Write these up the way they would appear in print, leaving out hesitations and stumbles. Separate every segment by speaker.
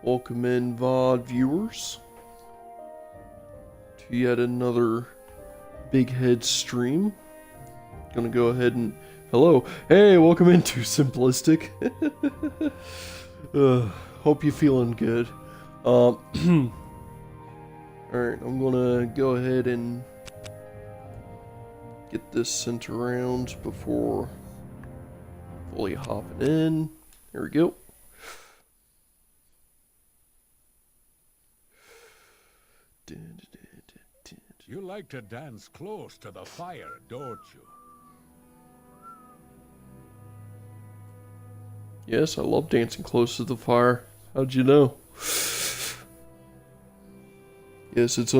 Speaker 1: Welcome in, VOD viewers, to yet another Big Head stream. Gonna go ahead and... Hello! Hey, welcome into Simplistic. Hope you're feeling good. Alright, I'm gonna go ahead and get this sent around before fully hopping in. There we go.
Speaker 2: You like to dance close to the fire, don't you?
Speaker 1: Yes, I love dancing close to the fire. How'd you know? Yes, it's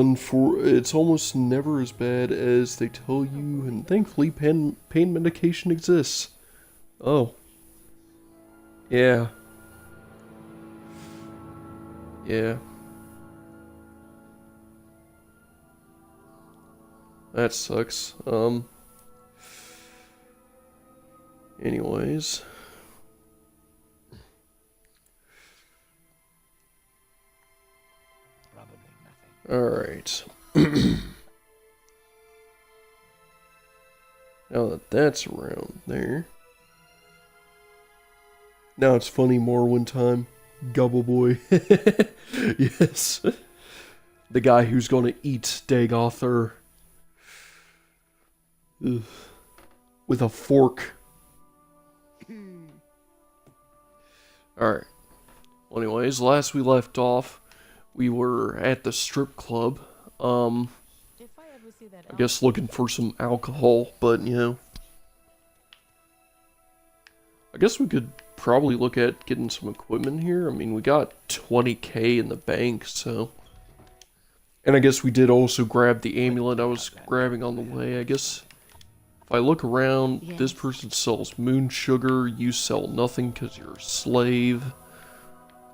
Speaker 1: almost never as bad as they tell you, and thankfully pain medication exists. Oh. Yeah. Yeah. That sucks. Anyways. Alright. Now that that's around there. Now it's funny, Morrowind time. Gobble boy. Yes. The guy who's gonna eat Dagother. Ugh. With a fork. Alright. Well, anyways, last we left off, we were at the strip club. I guess looking for some alcohol, but, you know. I guess we could probably look at getting some equipment here. I mean, we got 20k in the bank, so. And I guess we did also grab the amulet I was grabbing on the way, I guess. If I look around, this person sells moon sugar, you sell nothing because you're a slave.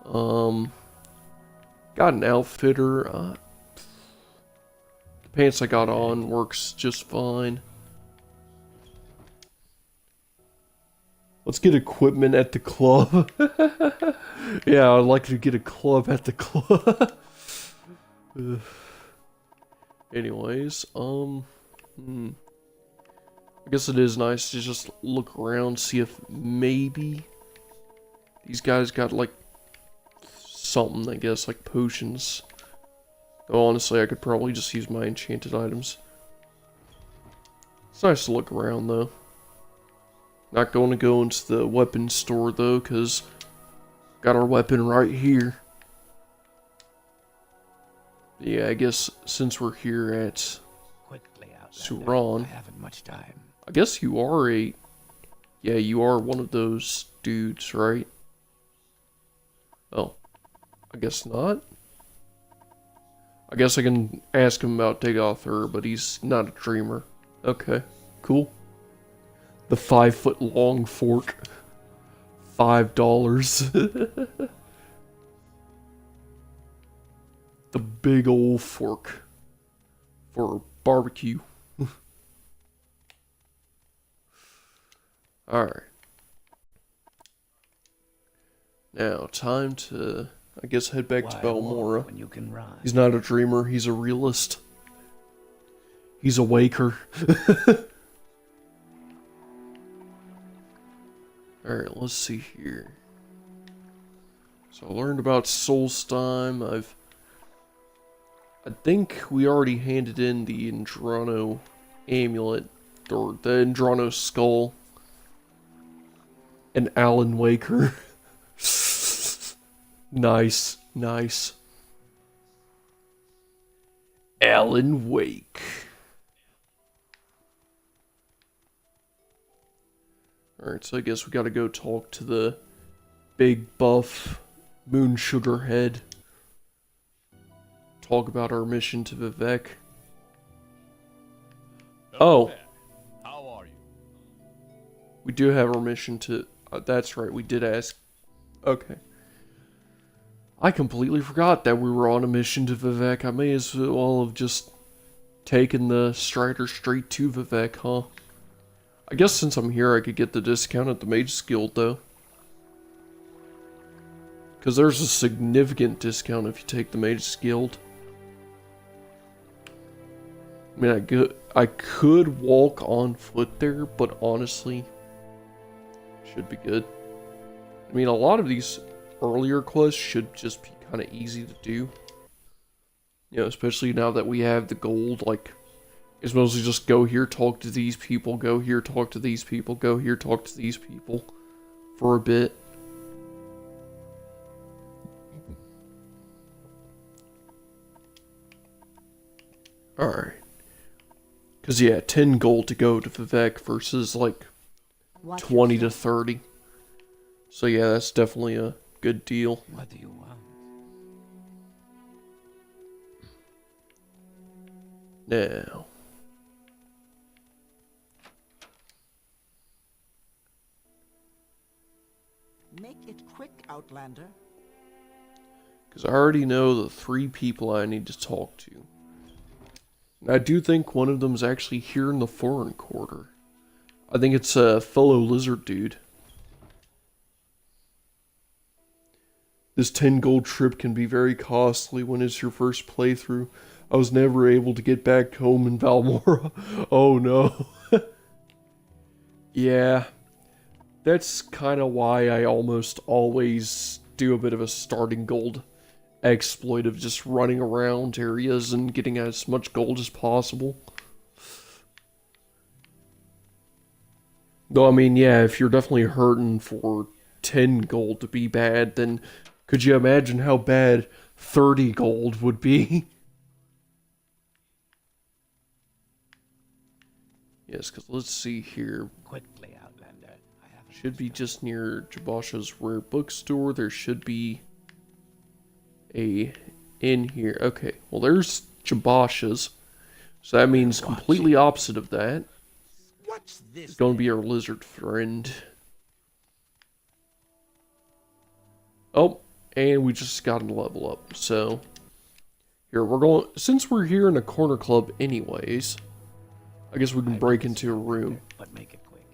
Speaker 1: Got an outfitter. The pants I got on works just fine. Let's get equipment at the club. Yeah, I'd like to get a club at the club. Anyways, I guess it is nice to just look around, see if maybe these guys got like something, I guess, like potions. Though honestly, I could probably just use my enchanted items. It's nice to look around though. Not going to go into the weapon store though, because got our weapon right here. Yeah, I guess since we're here at Suran,
Speaker 2: I haven't much time.
Speaker 1: I guess you are yeah, you are one of those dudes, right? Oh, I guess not. I guess I can ask him about Dagother, but he's not a dreamer. Okay, cool. The 5-foot long fork. $5. The big old fork for barbecue. Alright. Now, time to, I guess, head back to Balmora.
Speaker 2: When you can run.
Speaker 1: He's not a dreamer, he's a realist. He's a waker. Alright, let's see here. So I learned about Solstheim. I think we already handed in the Andrano amulet, or the Andrano skull. And Alan Waker. Nice, nice. Alan Wake. Alright, so I guess we gotta go talk to the big buff moon sugar head. Talk about our mission to Vivek. Oh.
Speaker 2: How are you?
Speaker 1: We do have our mission to... that's right, we did ask. Okay. I completely forgot that we were on a mission to Vivek. I may as well have just taken the Strider straight to Vivek, huh? I guess since I'm here, I could get the discount at the Mage's Guild, though. Because there's a significant discount if you take the Mage's Guild. I mean, I could walk on foot there, but honestly, should be good. I mean, a lot of these earlier quests should just be kind of easy to do. You know, especially now that we have the gold, like, it's mostly just go here, talk to these people, go here, talk to these people, go here, talk to these people for a bit. Alright. Because, yeah, 10 gold to go to Vivek versus, like, 20 to 30. So, yeah, that's definitely a good deal.
Speaker 3: What do you want?
Speaker 1: Now.
Speaker 4: Make it quick, Outlander.
Speaker 1: Because I already know the 3 people I need to talk to. And I do think one of them is actually here in the foreign quarter. I think it's a fellow lizard dude. This 10 gold trip can be very costly when it's your first playthrough. I was never able to get back home in Valmora. Oh no. Yeah. That's kind of why I almost always do a bit of a starting gold exploit of just running around areas and getting as much gold as possible. Though, I mean, yeah, if you're definitely hurting for 10 gold to be bad, then could you imagine how bad 30 gold would be? Yes, because let's see here.
Speaker 3: Quickly, Outlander.
Speaker 1: Should be just near Jabasha's rare bookstore. There should be a inn here. Okay, well there's Jabasha's. So that means completely opposite of that.
Speaker 4: What's this?
Speaker 1: It's going to be our lizard friend. Oh, and we just got to level up. So here we're going. Since we're here in a corner club, anyways, I guess we can break into a room.
Speaker 3: But make it quick.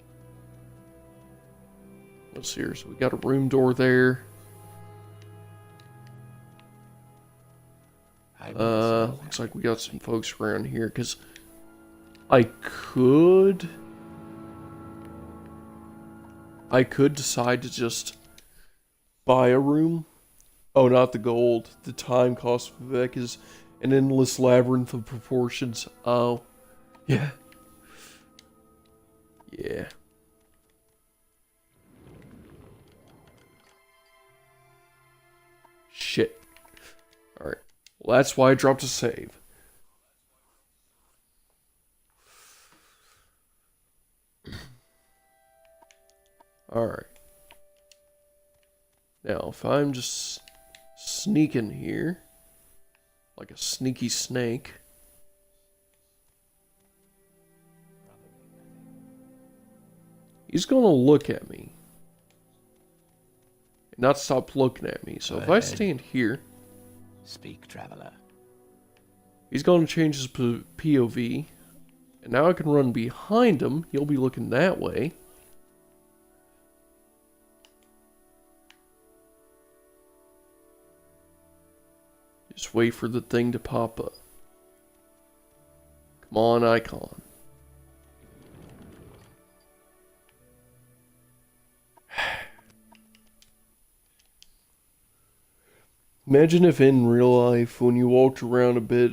Speaker 1: Let's see here. So we got a room door there. Looks like we got some folks around here, because I could decide to just buy a room. Oh, not the gold. The time cost of Vivek is an endless labyrinth of proportions. Oh, yeah. Yeah. Shit. Alright. Well, that's why I dropped a save. Alright. Now, if I'm just sneaking here, like a sneaky snake, he's gonna look at me. And not stop looking at me. So if I stand here,
Speaker 3: Speak, traveler.
Speaker 1: he's gonna change his POV. And now I can run behind him. He'll be looking that way. Just wait for the thing to pop up. Come on, icon. Imagine if in real life, when you walked around a bit,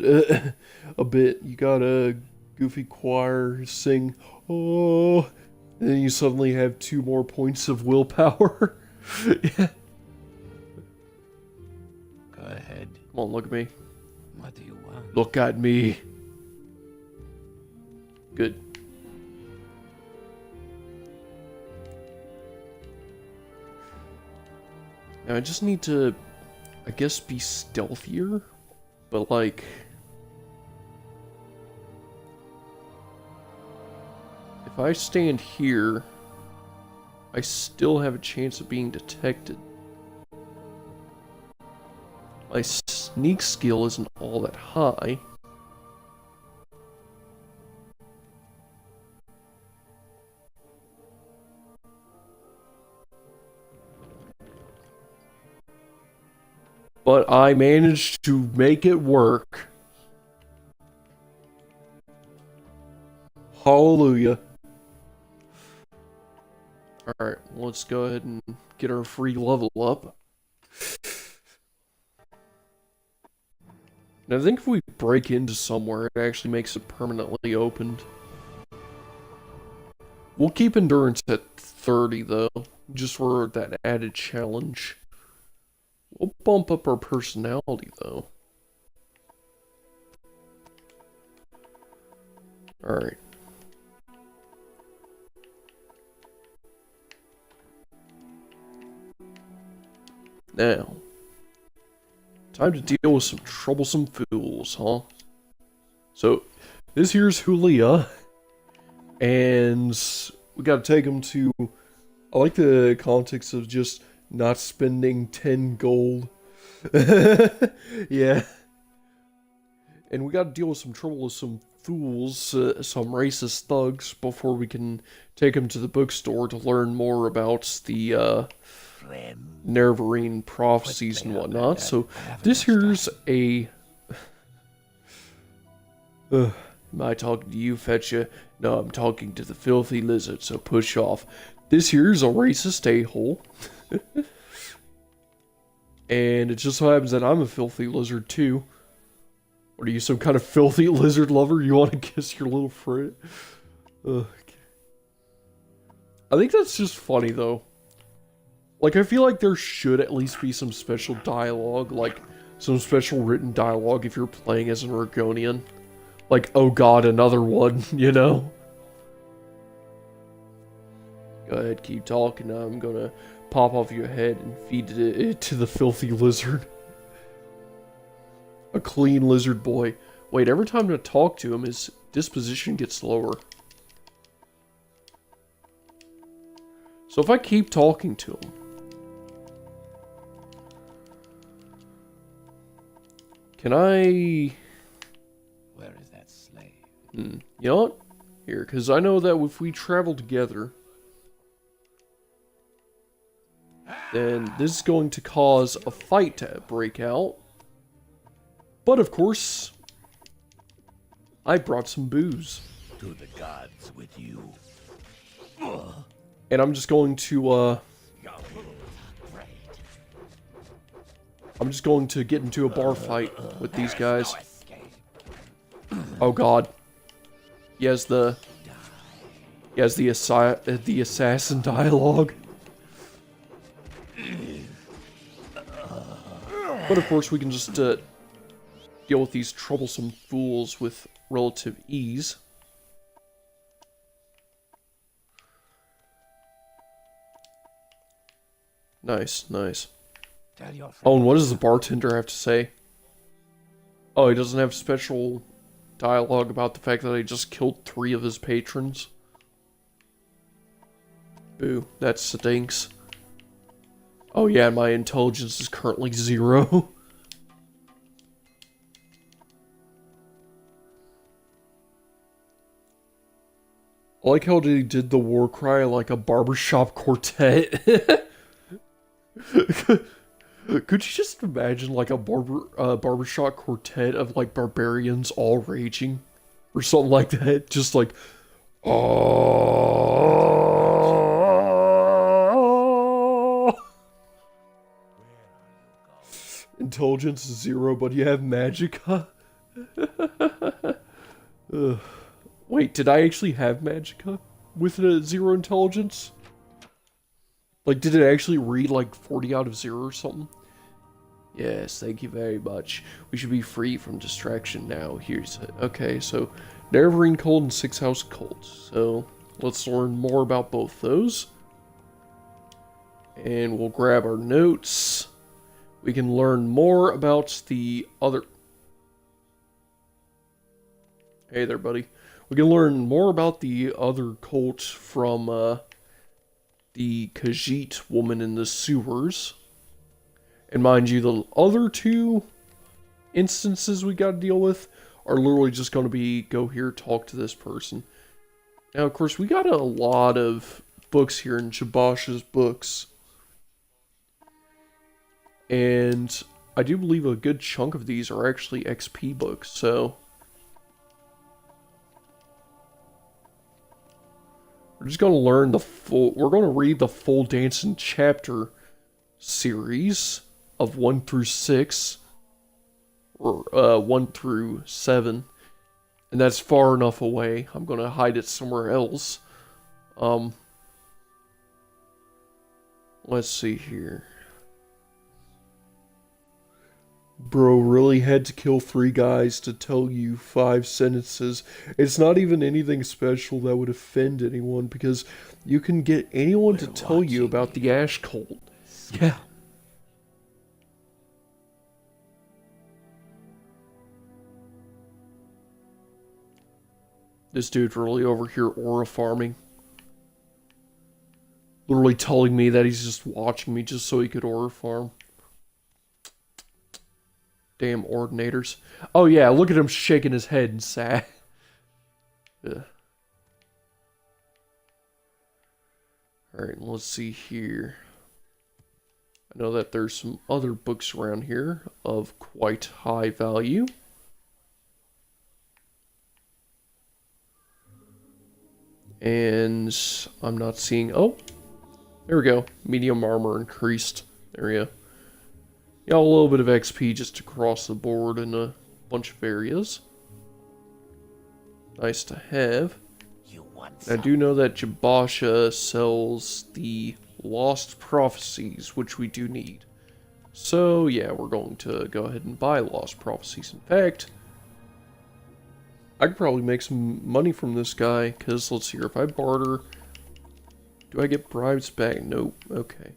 Speaker 1: you got a goofy choir sing, oh, and then you suddenly have 2 more points of willpower. Yeah.
Speaker 3: Go ahead.
Speaker 1: Come on, look at me.
Speaker 3: What do you want?
Speaker 1: Look at me. Good. Now I just need to, I guess, be stealthier, but like, if I stand here, I still have a chance of being detected. My sneak skill isn't all that high. But I managed to make it work. Hallelujah. Alright, let's go ahead and get our free level up. And I think if we break into somewhere, it actually makes it permanently opened. We'll keep endurance at 30 though, just for that added challenge. We'll bump up our personality though. Alright. Now, time to deal with some troublesome fools, huh? So, this here's Julia, and we gotta take him to... I like the context of just not spending 10 gold. Yeah. And we gotta deal with some troublesome fools, some racist thugs, before we can take him to the bookstore to learn more about the, Neverine prophecies and whatnot. So this here's a... am I talking to you, Fetcha? No, I'm talking to the filthy lizard, so push off. This here's a racist a-hole. And it just so happens that I'm a filthy lizard too. What are you, some kind of filthy lizard lover? You want to kiss your little friend? I think that's just funny though. Like, I feel like there should at least be some special dialogue, like, some special written dialogue if you're playing as an Argonian. Like, oh god, another one, you know? Go ahead, keep talking, I'm gonna pop off your head and feed it to the filthy lizard. A clean lizard boy. Wait, every time I talk to him, his disposition gets lower. So if I keep talking to him... Can I...
Speaker 3: Where is that slave?
Speaker 1: You know what? Here, because I know that if we travel together, then this is going to cause a fight to break out. But of course, I brought some booze.
Speaker 3: To the gods with you.
Speaker 1: And I'm just going to, I'm just going to get into a bar fight with these guys. Oh god. He has the assassin dialogue. But of course we can just deal with these troublesome fools with relative ease. Nice, nice. Oh, and what does the bartender have to say? Oh, he doesn't have special dialogue about the fact that I just killed 3 of his patrons. Boo, that stinks. Oh yeah, my intelligence is currently 0. I like how they did the war cry like a barbershop quartet. Could you just imagine like a barbershop quartet of like barbarians all raging? Or something like that? Just like, oh. Intelligence 0, but you have magicka? Wait, did I actually have magicka with a 0 intelligence? Like, did it actually read like 40 out of 0 or something? Yes, thank you very much. We should be free from distraction now. Here's it. Okay, so Neverine Cult and 6 House Cult. So let's learn more about both those. And we'll grab our notes. We can learn more about the other... Hey there, buddy. We can learn more about the other cult from the Khajiit woman in the sewers. And mind you, the other 2 instances we gotta deal with are literally just gonna be, go here, talk to this person. Now, of course, we got a lot of books here in Jabosh's books. And I do believe a good chunk of these are actually XP books, so... We're just going to learn the full... We're going to read the full Dance and Chapter series of 1 through 6. Or 1 through 7. And that's far enough away. I'm going to hide it somewhere else. Let's see here. Bro really had to kill 3 guys to tell you 5 sentences. It's not even anything special that would offend anyone, because you can get anyone to tell you about the Ash Cult. Yeah. This dude's really over here aura farming. Literally telling me that he's just watching me just so he could aura farm. Damn ordinators. Oh yeah, look at him shaking his head and sad. Alright, let's see here. I know that there's some other books around here of quite high value. And I'm not seeing... Oh, there we go. Medium armor increased. There we go. Yeah, a little bit of XP just across the board in a bunch of areas. Nice to have. I do know that Jabasha sells the Lost Prophecies, which we do need. So, yeah, we're going to go ahead and buy Lost Prophecies. In fact, I could probably make some money from this guy, because let's see here, if I barter, do I get bribes back? Nope. Okay.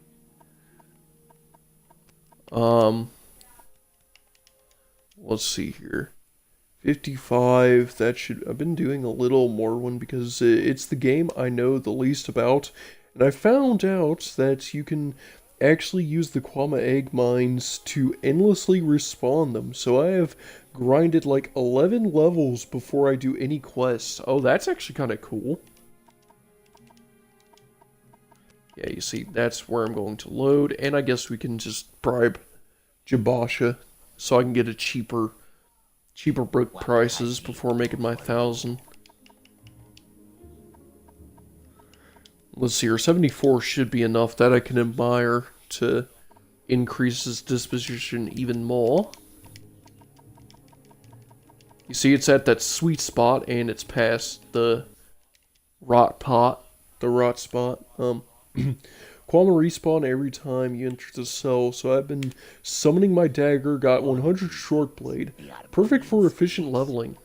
Speaker 1: Let's see here. 55, that should... I've been doing a little Morrowind because it's the game I know the least about. And I found out that you can actually use the Kwama egg mines to endlessly respawn them. So I have grinded like 11 levels before I do any quests. Oh, that's actually kind of cool. Yeah, you see, that's where I'm going to load. And I guess we can just bribe Jabasha so I can get a cheaper book prices before making my 1,000. Let's see here, 74 should be enough that I can admire to increase his disposition even more. You see, it's at that sweet spot, and it's past the rot spot. Kwama respawn every time you enter the cell, so I've been summoning my dagger, got 100 short blade. Perfect for efficient leveling.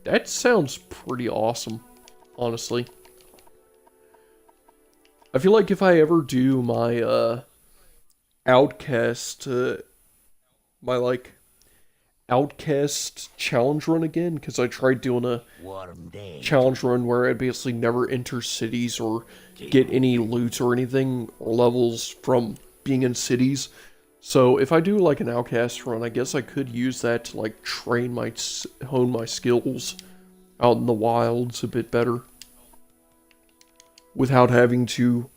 Speaker 1: That sounds pretty awesome, honestly. I feel like if I ever do my, Outcast challenge run again, because I tried doing a challenge run where I basically never enter cities or get any loot or anything or levels from being in cities. So if I do like an Outcast run, I guess I could use that to like hone my skills out in the wilds a bit better, without having to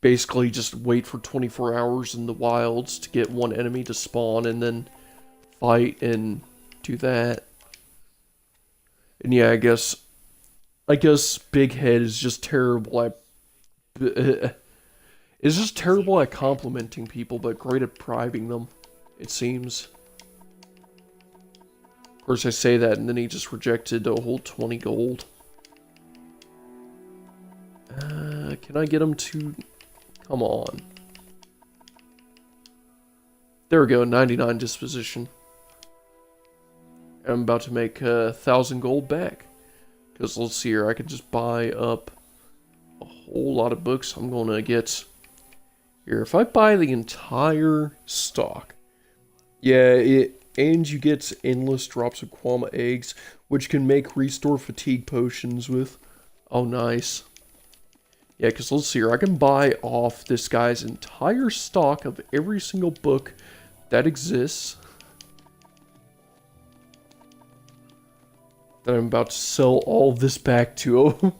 Speaker 1: basically just wait for 24 hours in the wilds to get one enemy to spawn and then fight and do that. And yeah, I guess Big Head is just terrible at complimenting people, but great at bribing them, it seems. Of course, I say that, and then he just rejected a whole 20 gold. Can I get him to... Come on. There we go, 99 disposition. I'm about to make 1,000 gold back. Because let's see here, I can just buy up a whole lot of books. I'm going to get... Here, if I buy the entire stock... Yeah, and you get endless drops of Kwama eggs, which can make restore fatigue potions with. Oh, nice. Yeah, because let's see here, I can buy off this guy's entire stock of every single book that exists. Then I'm about to sell all of this back to him.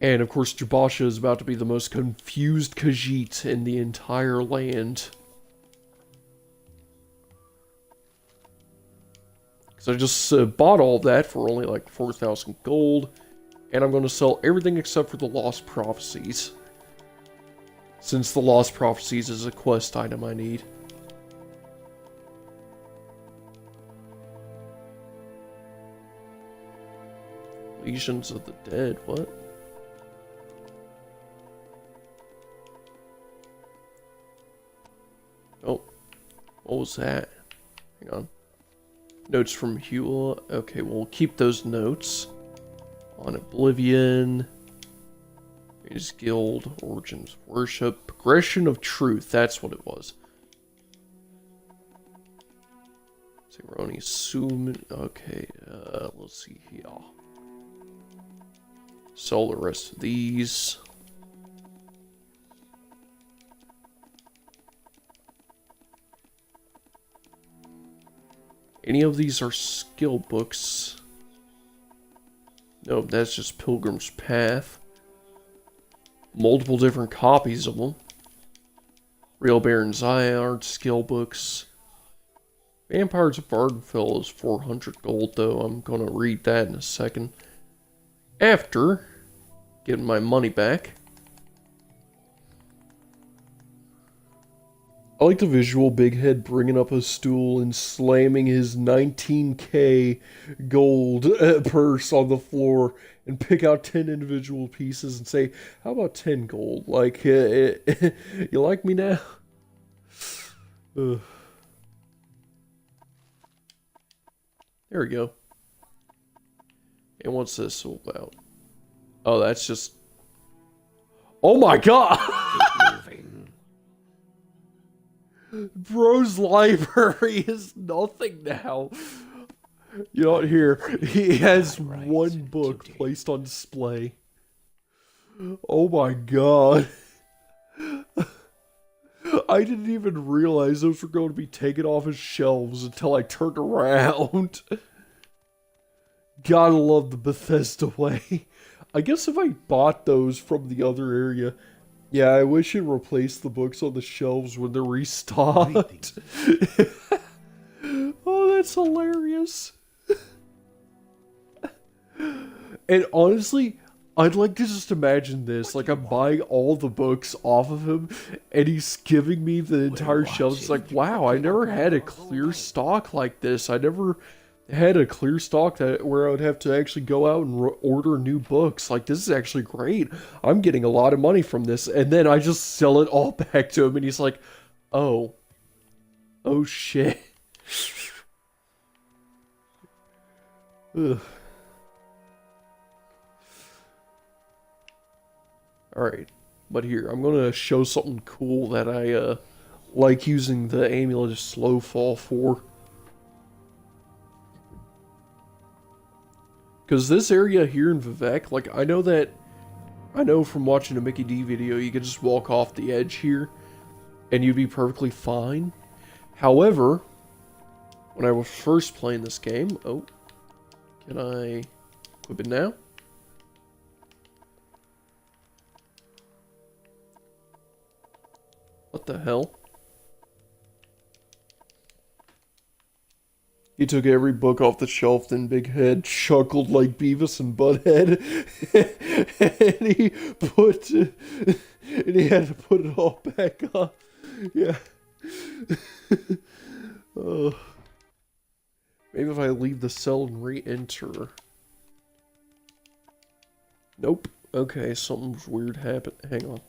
Speaker 1: And of course, Jabasha is about to be the most confused Khajiit in the entire land. So I just bought all that for only like 4,000 gold. And I'm going to sell everything except for the Lost Prophecies. Since the Lost Prophecies is a quest item I need. Legions of the Dead, what? Oh, what was that? Hang on. Notes from Hua. Okay, we'll keep those notes. On Oblivion. His Guild. Origins of Worship. Progression of Truth. That's what it was. Zeroni Suman. Okay, let's see here. Sell the rest of these. Any of these are skill books? Nope, that's just Pilgrim's Path. Multiple different copies of them. Real Baron Zyard skill books. Vampires of Ardenfell is 400 gold though. I'm gonna read that in a second. After getting my money back. I like the visual Big Head bringing up a stool and slamming his 19k gold purse on the floor and pick out 10 individual pieces and say, how about 10 gold? Like, you like me now? There we go. And what's this all about? Oh, that's just... Oh my god! Bro's library is nothing now. You know what, here, he has one book placed on display. Oh my god. I didn't even realize those were going to be taken off his shelves until I turned around. Gotta love the Bethesda way. I guess if I bought those from the other area... Yeah, I wish it replaced the books on the shelves when they're restocked. Oh, that's hilarious. And honestly, I'd like to just imagine this. Like, I'm buying all the books off of him, and he's giving me the entire shelf. It's like, wow, I never had a clear stock like this. I never had a clear stock that where I would have to actually go out and order new books. Like, this is actually great. I'm getting a lot of money from this. And then I just sell it all back to him, and he's like, oh. Oh, shit. Ugh. Alright, but here, I'm gonna show something cool that I, like using the Amulet of Slow Fall for. Because this area here in Vivec, like, I know from watching a Mickey D video, you could just walk off the edge here, and you'd be perfectly fine. However, when I was first playing this game, oh, can I equip it now? What the hell? He took every book off the shelf, then Big Head chuckled like Beavis and Butthead, and he had to put it all back on. Yeah. Maybe if I leave the cell and re-enter. Nope. Okay, something's weird happened. Hang on.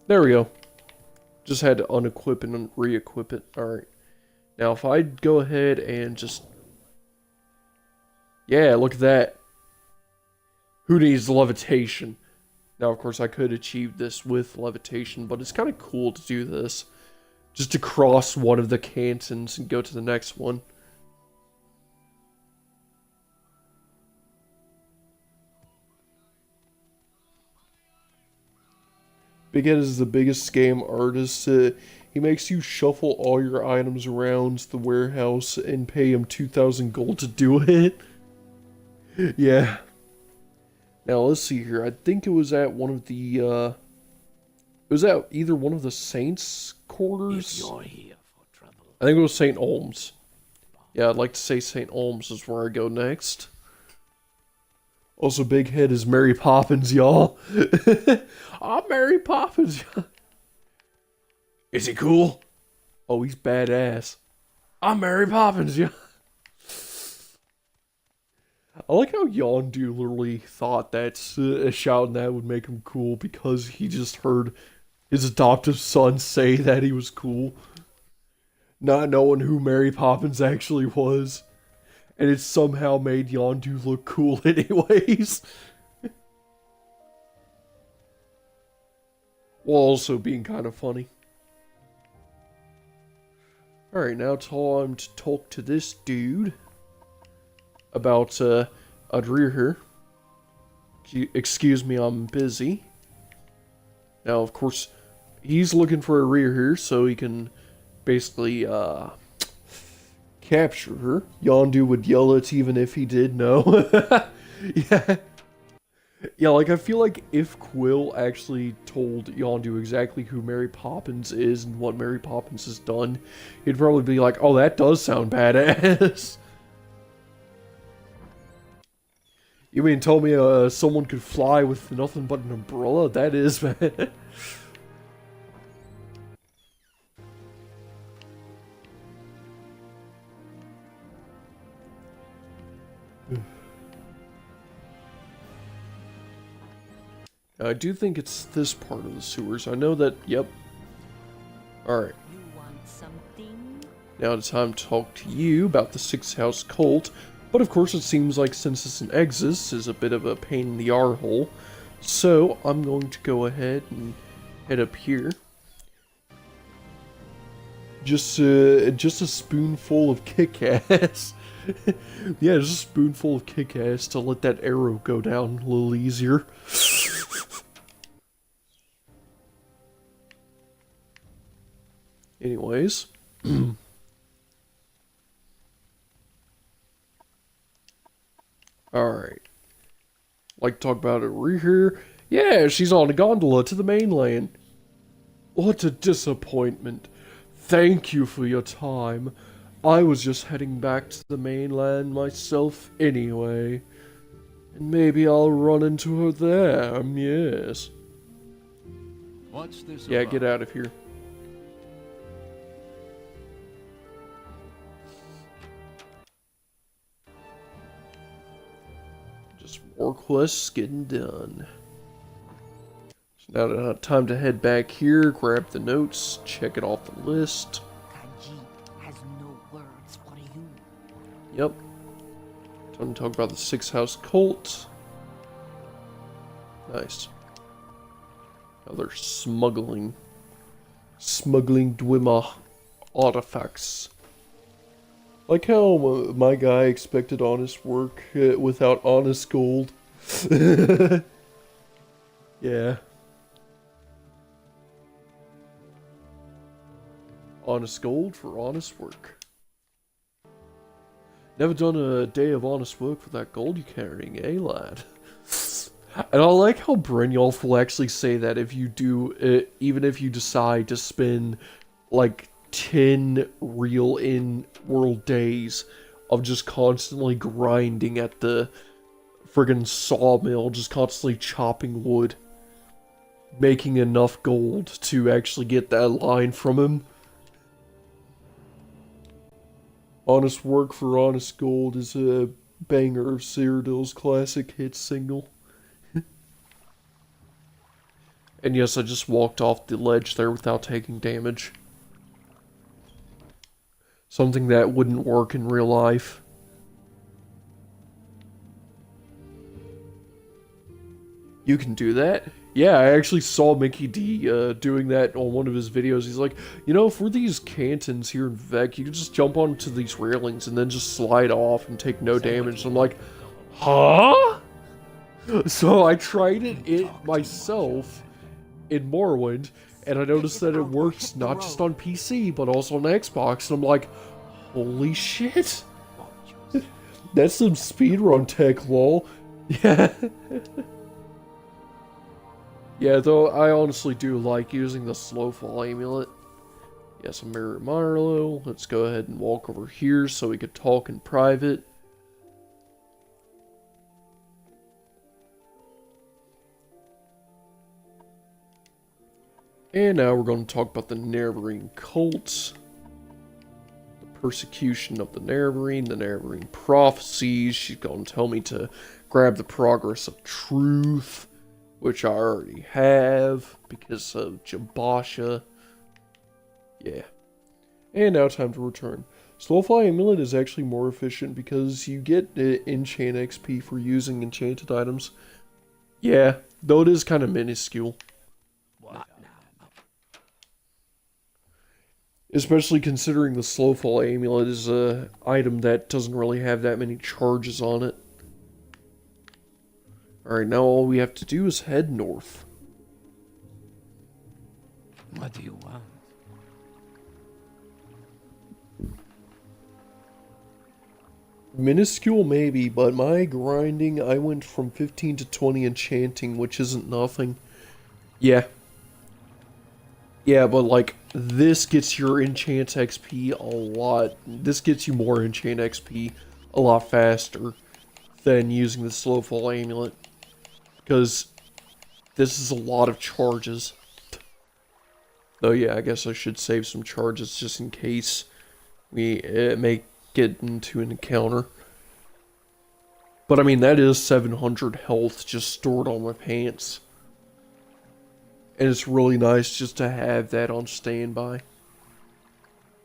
Speaker 1: There we go. Just had to unequip and re-equip it. Alright. Now, if I go ahead and just... Yeah, look at that. Who needs levitation? Now, of course, I could achieve this with levitation, but it's kind of cool to do this. Just to cross one of the cantons and go to the next one. Big Ed is the biggest scam artist. He makes you shuffle all your items around the warehouse and pay him 2,000 gold to do it. Yeah. Now, let's see here. I think it was at one of the, it was at either one of the Saints' quarters.
Speaker 3: If you're here for trouble,
Speaker 1: I think it was St. Olms. Yeah, I'd like to say St. Olms is where I go next. Also, Big Head is Mary Poppins, y'all. I'm Mary Poppins. Is he cool? Oh, he's badass. I'm Mary Poppins, yeah. I like how Yondu literally thought that shouting that would make him cool because he just heard his adoptive son say that he was cool. Not knowing who Mary Poppins actually was. And it somehow made Yondu look cool anyways. While also being kind of funny. Alright, now time to talk to this dude about Adrir here. Excuse me, I'm busy. Now, of course, he's looking for Adrir here so he can basically capture her. Yondu would yell it even if he did know. Yeah. Yeah, like, I feel like if Quill actually told Yondu exactly who Mary Poppins is and what Mary Poppins has done, he'd probably be like, oh, that does sound badass. You mean tell me someone could fly with nothing but an umbrella? That is bad. I do think it's this part of the sewers. I know that, yep. Alright.
Speaker 5: You want something?
Speaker 1: Now it's time to talk to you about the Six House Cult. But of course it seems like since it's an Exus is a bit of a pain in the arhole. So I'm going to go ahead and head up here. Just a spoonful of kick-ass. Yeah, just a spoonful of kick-ass to let that arrow go down a little easier. Anyways. Alright. Like to talk about it here? Yeah, she's on a gondola to the mainland. What a disappointment. Thank you for your time. I was just heading back to the mainland myself anyway. And maybe I'll run into her there, yes.
Speaker 3: what's this
Speaker 1: Yeah,
Speaker 3: about?
Speaker 1: get out of here. Just more quests getting done. So now time to head back here, grab the notes, check it off the list.
Speaker 4: Khajiit has no words for you.
Speaker 1: Yep. Time to talk about the Six House Cult. Nice. Now they're smuggling Dwemer artifacts. Like how my guy expected honest work without honest gold. Yeah. Honest gold for honest work. Never done a day of honest work with that gold you're carrying, eh, lad? And I like how Brynjolf will actually say that if you do, even if you decide to spend, like, 10 real in-world days of just constantly grinding at the friggin' sawmill, just constantly chopping wood, making enough gold to actually get that line from him. Honest work for honest gold is a banger of Cyrodiil's classic hit single. And yes, I just walked off the ledge there without taking damage. Something that wouldn't work in real life. You can do that? Yeah, I actually saw Mickey D doing that on one of his videos. He's like, you know, for these cantons here in Vec, you can just jump onto these railings and then just slide off and take no damage. I'm like, huh? So I tried it myself in Morrowind, and I noticed that it works not just on PC, but also on Xbox, and I'm like, holy shit. That's some speedrun tech, lol. Yeah. Yeah, though I honestly do like using the slow fall amulet. Yes, I'm Mary Marlowe. Let's go ahead and walk over here so we could talk in private. And now we're going to talk about the Nerevarine cults. The persecution of the Nerevarine prophecies. She's going to tell me to grab the progress of truth, which I already have because of Jabasha. Yeah. And now time to return. Slowfly Amulet is actually more efficient because you get enchant XP for using enchanted items. Yeah, though it is kind of minuscule.
Speaker 3: Not now.
Speaker 1: Especially considering the Slowfall Amulet is a item that doesn't really have that many charges on it. Alright, now all we have to do is head north.
Speaker 3: What do you want?
Speaker 1: Minuscule maybe, but my grinding, I went from 15 to 20 enchanting, which isn't nothing. Yeah. Yeah, but like, this gets your enchant XP a lot. This gets you more enchant XP a lot faster than using the Slowfall Amulet. Because this is a lot of charges. Though, yeah, I guess I should save some charges just in case we may get into an encounter. But I mean, that is 700 health just stored on my pants. And it's really nice just to have that on standby.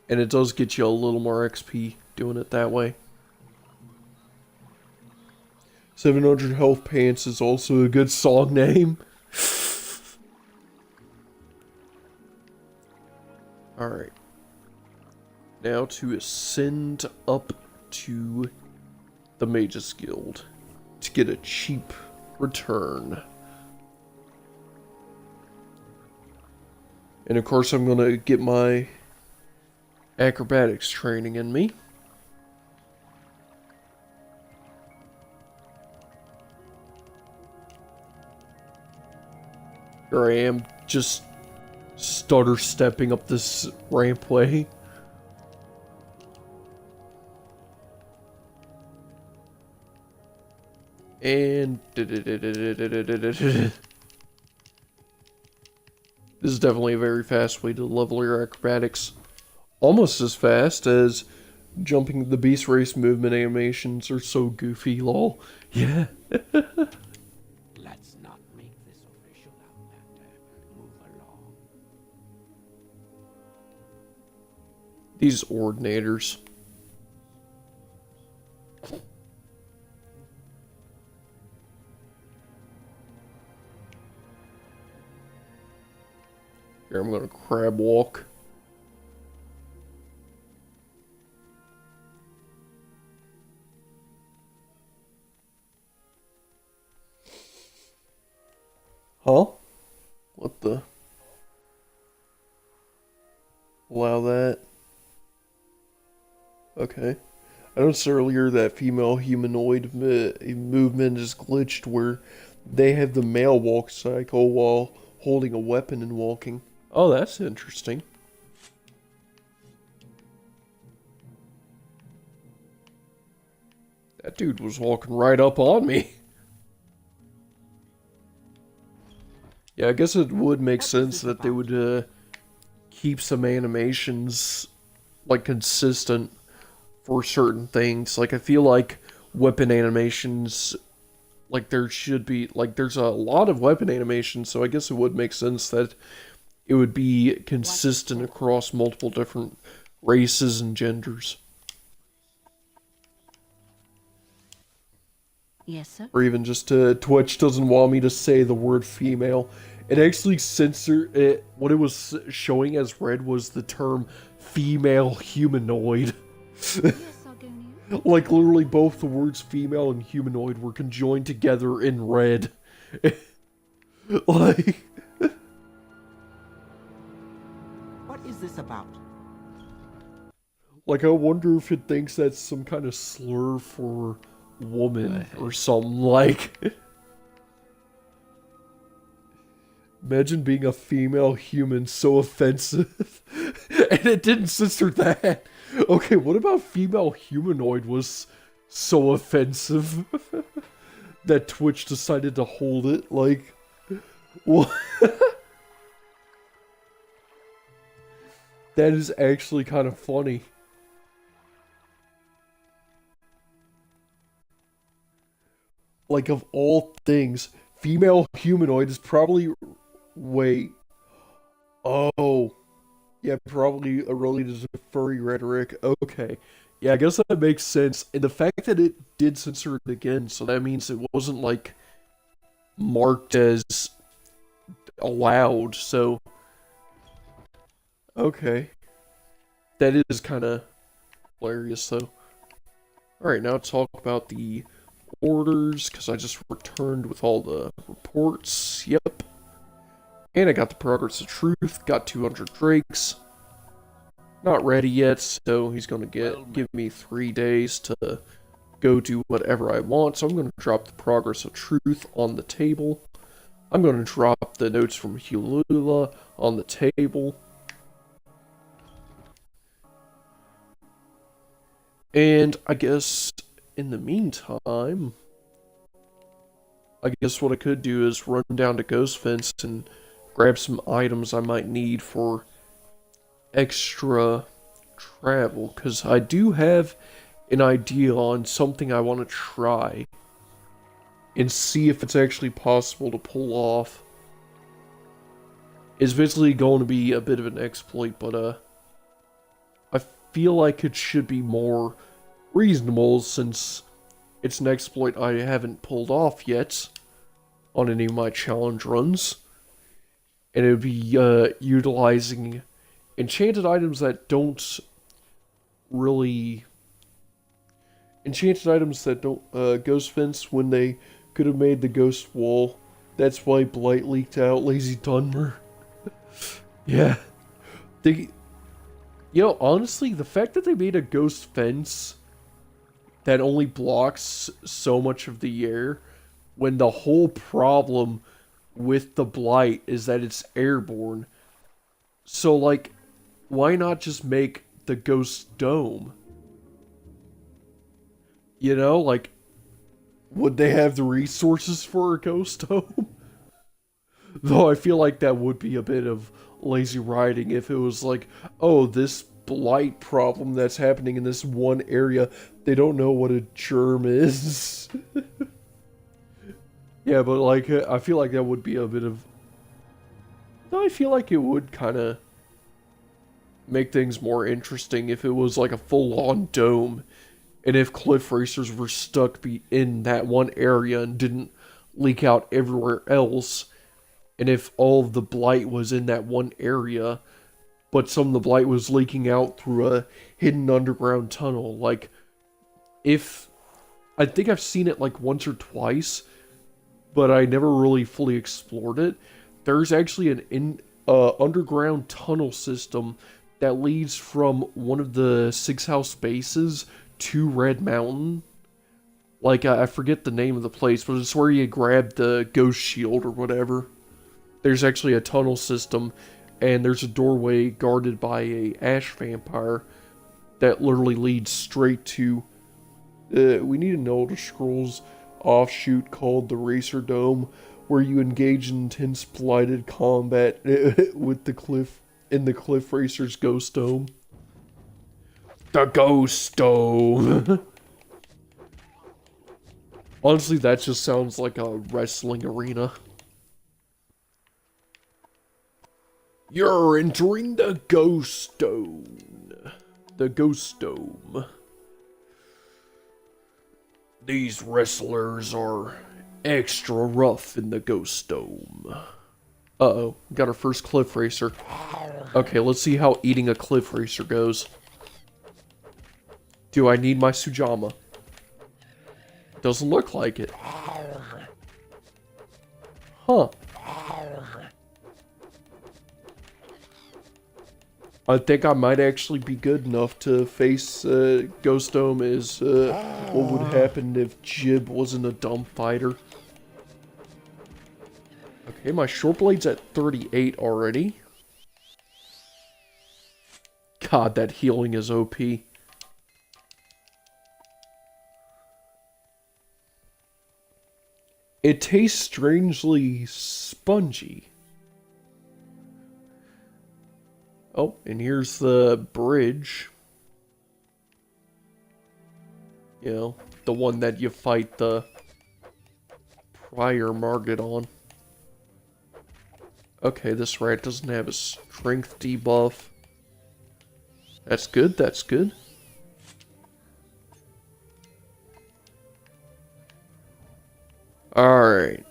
Speaker 1: And it does get you a little more XP doing it that way. 700 health pants is also a good song name. Alright. Now to ascend up to the Mage's Guild to get a cheap return. And of course I'm going to get my acrobatics training in me. Here I am, just stutter stepping up this rampway. And this is definitely a very fast way to level your acrobatics. Almost as fast as jumping. The Beast Race movement animations are so goofy, lol. Yeah.
Speaker 3: Let's not make this official, Outlander. Move along.
Speaker 1: These ordinators. Here, I'm gonna crab walk. Huh? What the? Allow that. Okay. I noticed earlier that female humanoid movement is glitched where they have the male walk cycle while holding a weapon and walking. Oh, that's interesting. That dude was walking right up on me. Yeah, I guess it would make sense that they would keep some animations like consistent for certain things. Like I feel like weapon animations, like there should be, like there's a lot of weapon animations, so I guess it would make sense that it would be consistent across multiple different races and genders.
Speaker 4: Yes, sir.
Speaker 1: Or even just Twitch doesn't want me to say the word female. It actually censored it. What it was showing as red was the term female humanoid.
Speaker 4: Yes, argonian.
Speaker 1: Like literally both the words female and humanoid were conjoined together in red. Like...
Speaker 6: What is this about?
Speaker 1: Like, I wonder if it thinks that's some kind of slur for woman or something like. Imagine being a female human so offensive. And it didn't censor that. Okay, what about female humanoid was so offensive that Twitch decided to hold it? Like, what? That is actually kind of funny. Like, of all things, female humanoid is probably... Wait. Oh. Yeah, probably related to furry rhetoric. Okay. Yeah, I guess that makes sense. And the fact that it did censor it again, so that means it wasn't, like, marked as allowed, so... Okay. That is kind of hilarious, though. Alright, now talk about the orders, because I just returned with all the reports. Yep. And I got the Progress of Truth, got 200 drakes. Not ready yet, so he's going to give me 3 days to go do whatever I want. So I'm going to drop the Progress of Truth on the table. I'm going to drop the notes from Hulula on the table. And I guess in the meantime, I guess what I could do is run down to Ghost Fence and grab some items I might need for extra travel, because I do have an idea on something I want to try and see if it's actually possible to pull off. It's basically going to be a bit of an exploit, but I feel like it should be more reasonable since it's an exploit I haven't pulled off yet on any of my challenge runs. And it would be utilizing enchanted items that don't really... Enchanted items that don't Ghost Fence when they could have made the Ghost Wall. That's why Blight leaked out. Lazy Dunmer. Yeah. You know, honestly, the fact that they made a Ghost Fence that only blocks so much of the air, when the whole problem with the Blight is that it's airborne. So, like, why not just make the Ghost Dome? You know, like, would they have the resources for a Ghost Dome? Though I feel like that would be a bit of lazy writing if it was like, oh, this Blight problem that's happening in this one area, they don't know what a germ is. Yeah, but like, I feel like that would be a bit of... No, I feel like it would kind of make things more interesting if it was like a full-on dome, and if cliff racers were stuck in that one area and didn't leak out everywhere else, and if all of the Blight was in that one area, but some of the Blight was leaking out through a hidden underground tunnel. Like, if... I think I've seen it like once or twice, but I never really fully explored it. There's actually an underground tunnel system that leads from one of the 6 house bases to Red Mountain. Like, I forget the name of the place, but it's where you grab the ghost shield or whatever. There's actually a tunnel system, and there's a doorway guarded by a ash vampire that literally leads straight to... we need an Elder Scrolls offshoot called the Racer Dome, where you engage in intense blighted combat with the Cliff Racer's Ghost Dome. The Ghost Dome! Honestly, that just sounds like a wrestling arena. You're entering the Ghost Dome. The Ghost Dome. These wrestlers are extra rough in the Ghost Dome. Uh-oh, got our first Cliff Racer. Okay, let's see how eating a Cliff Racer goes. Do I need my Sujama? Doesn't look like it. Huh. I think I might actually be good enough to face Ghost Dome as what would happen if Jib wasn't a dumb fighter. Okay, my short blade's at 38 already. God, that healing is OP. It tastes strangely spongy. Oh, and here's the bridge. You know, the one that you fight the prior Margit on. Okay, this rat doesn't have a strength debuff. That's good, that's good. Alright.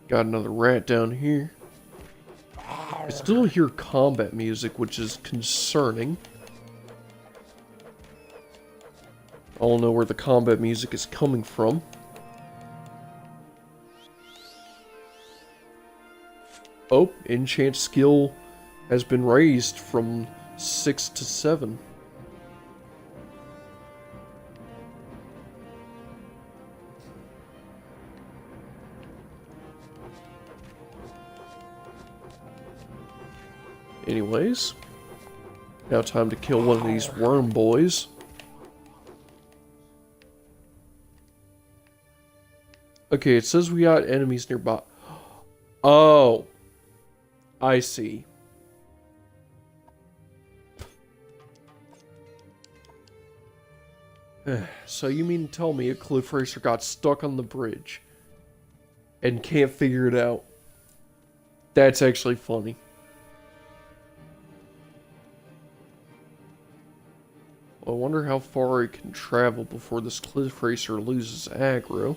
Speaker 1: Got another rat down here. I still hear combat music, which is concerning. I don't know where the combat music is coming from. Oh, enchant skill has been raised from 6 to 7. Anyways, now time to kill one of these worm boys. Okay, it says we got enemies nearby. Oh, I see. So you mean to tell me a cliff racer got stuck on the bridge and can't figure it out? That's actually funny. I wonder how far it can travel before this cliff racer loses aggro.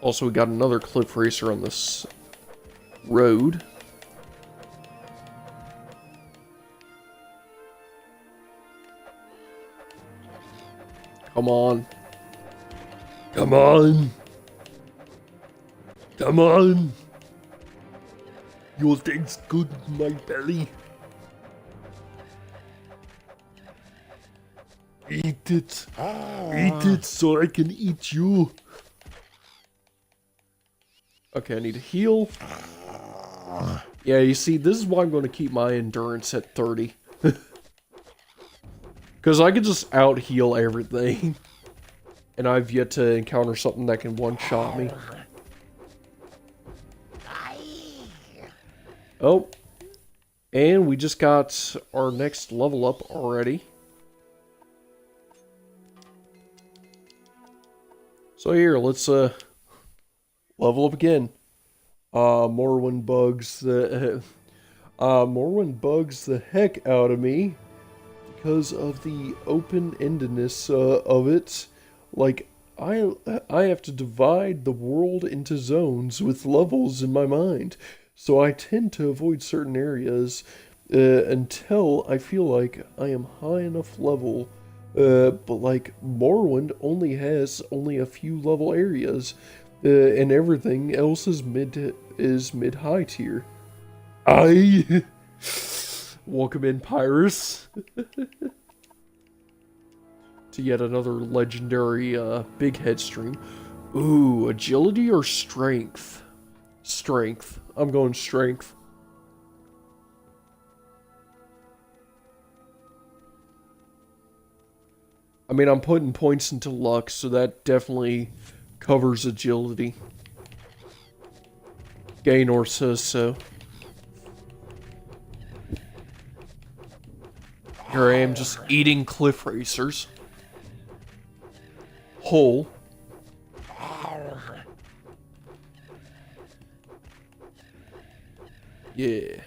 Speaker 1: Also, we got another cliff racer on this road. Come on. Come on. Come on. You'll taste good in my belly. Eat it. Eat it so I can eat you. Okay, I need to heal. Yeah, you see, this is why I'm going to keep my endurance at 30. Because I can just out-heal everything. And I've yet to encounter something that can one-shot me. Oh. And we just got our next level up already. So here, let's level up again. Morrowind bugs the heck out of me because of the open-endedness of it. Like, I have to divide the world into zones with levels in my mind, so I tend to avoid certain areas until I feel like I am high enough level. But like Morrowind only has a few level areas, and everything else is mid-high tier. Welcome in, Pyrus. To yet another legendary big head stream. Ooh, agility or strength? Strength. I'm going strength. I mean, I'm putting points into luck, so that definitely covers agility. Gaynor says so. Here I am just eating cliff racers. Whole. Yeah.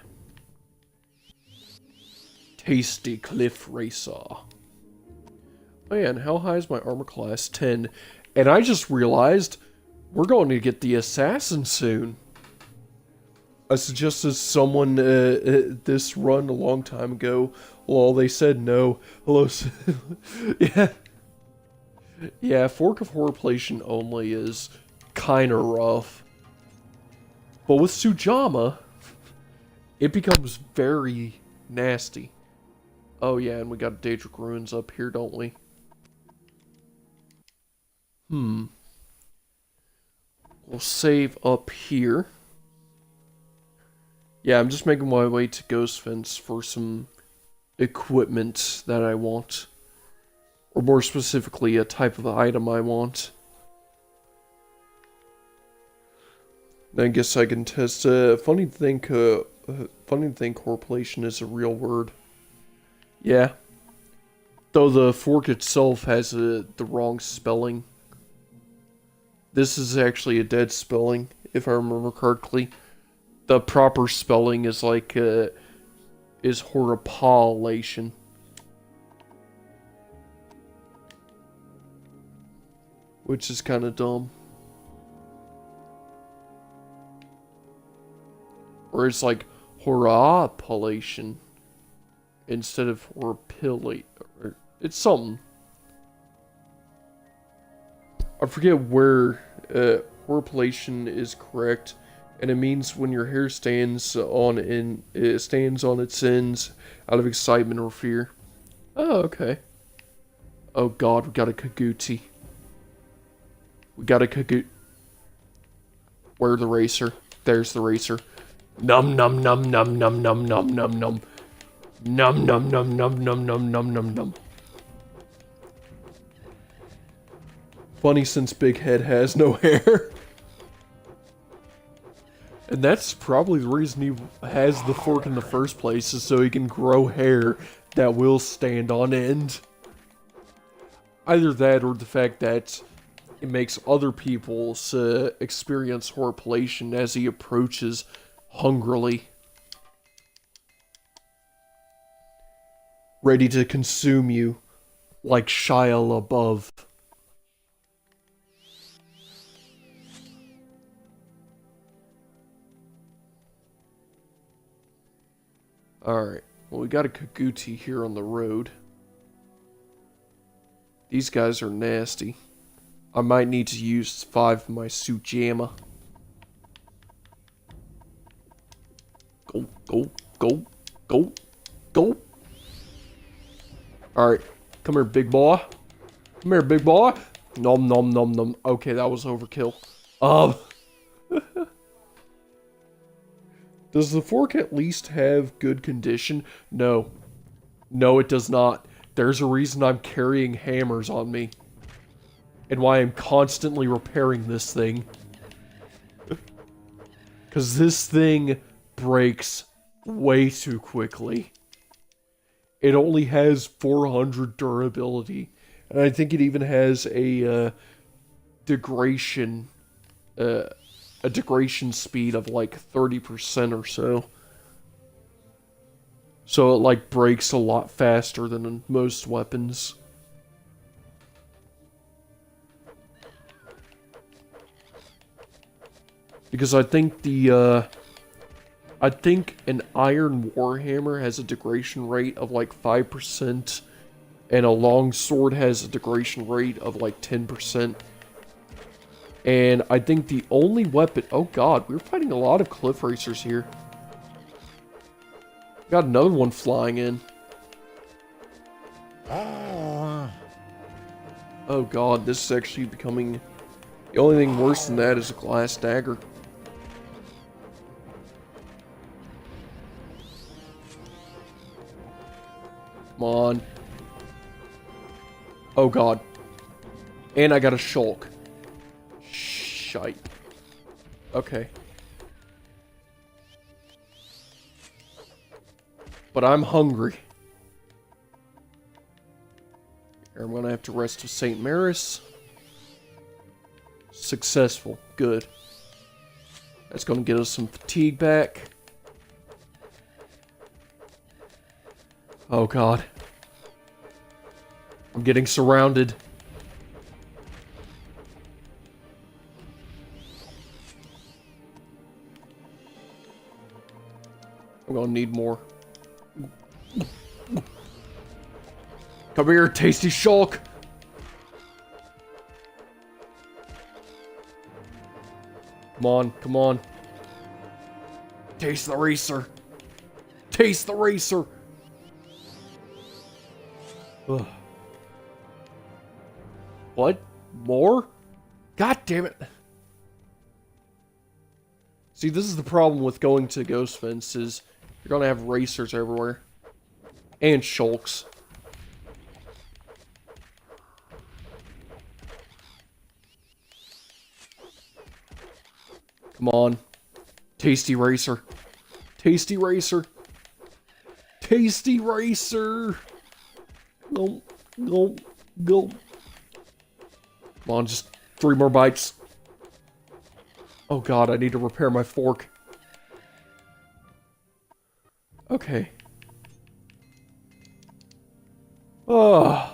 Speaker 1: Tasty cliff racer. Oh yeah, and how high is my armor class? 10. And I just realized we're going to get the assassin soon. I suggested someone this run a long time ago. Well, they said no. Hello. Yeah. Yeah, Fork of Horripilation only is kinda rough. But with Sujama, it becomes very nasty. Oh yeah, and we got Daedric Ruins up here, don't we? We'll save up here. Yeah, I'm just making my way to Ghost Fence for some equipment that I want. Or more specifically, a type of item I want. I guess I can test. Funny to think corpulation is a real word. Yeah. Though the fork itself has the wrong spelling. This is actually a dead spelling, if I remember correctly. The proper spelling is like, is horripilation. Which is kind of dumb. Or it's like horripilation instead of horripilate. It's something. I forget where horripilation is correct, and it means when your hair stands on its ends out of excitement or fear. Oh, okay. Oh God, we got a Kaguti. We got a Kagoot. Where's the racer? There's the racer. Num num num num num num num num num. Num num num num num num num num num. Funny since Big Head has no hair. And that's probably the reason he has the fork in the first place, is so he can grow hair that will stand on end. Either that or the fact that it makes other people's experience horripilation as he approaches hungrily. Ready to consume you like Shia LaBeouf. Alright, well we got a Kaguti here on the road. These guys are nasty. I might need to use 5 of my Sujama. Go, go, go, go, go. Alright, come here, big boy. Come here, big boy. Nom nom nom nom. Okay, that was overkill. Does the fork at least have good condition? No. No, it does not. There's a reason I'm carrying hammers on me. And why I'm constantly repairing this thing. Because this thing breaks way too quickly. It only has 400 durability. And I think it even has a degradation speed of like 30% or so. So it like breaks a lot faster than most weapons. Because I think I think an iron warhammer has a degradation rate of like 5%, and a longsword has a degradation rate of like 10%. And I think the only weapon... Oh God, we're fighting a lot of cliff racers here. Got another one flying in. Oh God, this is actually becoming... The only thing worse than that is a glass dagger. Come on. Oh God. And I got a shulk. Shite. Okay. But I'm hungry. I'm gonna have to rest with St. Maris. Successful. Good. That's gonna get us some fatigue back. Oh God. I'm getting surrounded. I'm gonna need more. Come here, tasty shulk. Come on, come on. Taste the racer. Taste the racer. Ugh. What? More? God damn it. See, this is the problem with going to Ghost Fence, is you're gonna have racers everywhere. And shulks. Come on. Tasty racer. Tasty racer. Tasty racer. Go. Go. Go. Come on, just 3 more bites. Oh god, I need to repair my fork. Okay. Oh.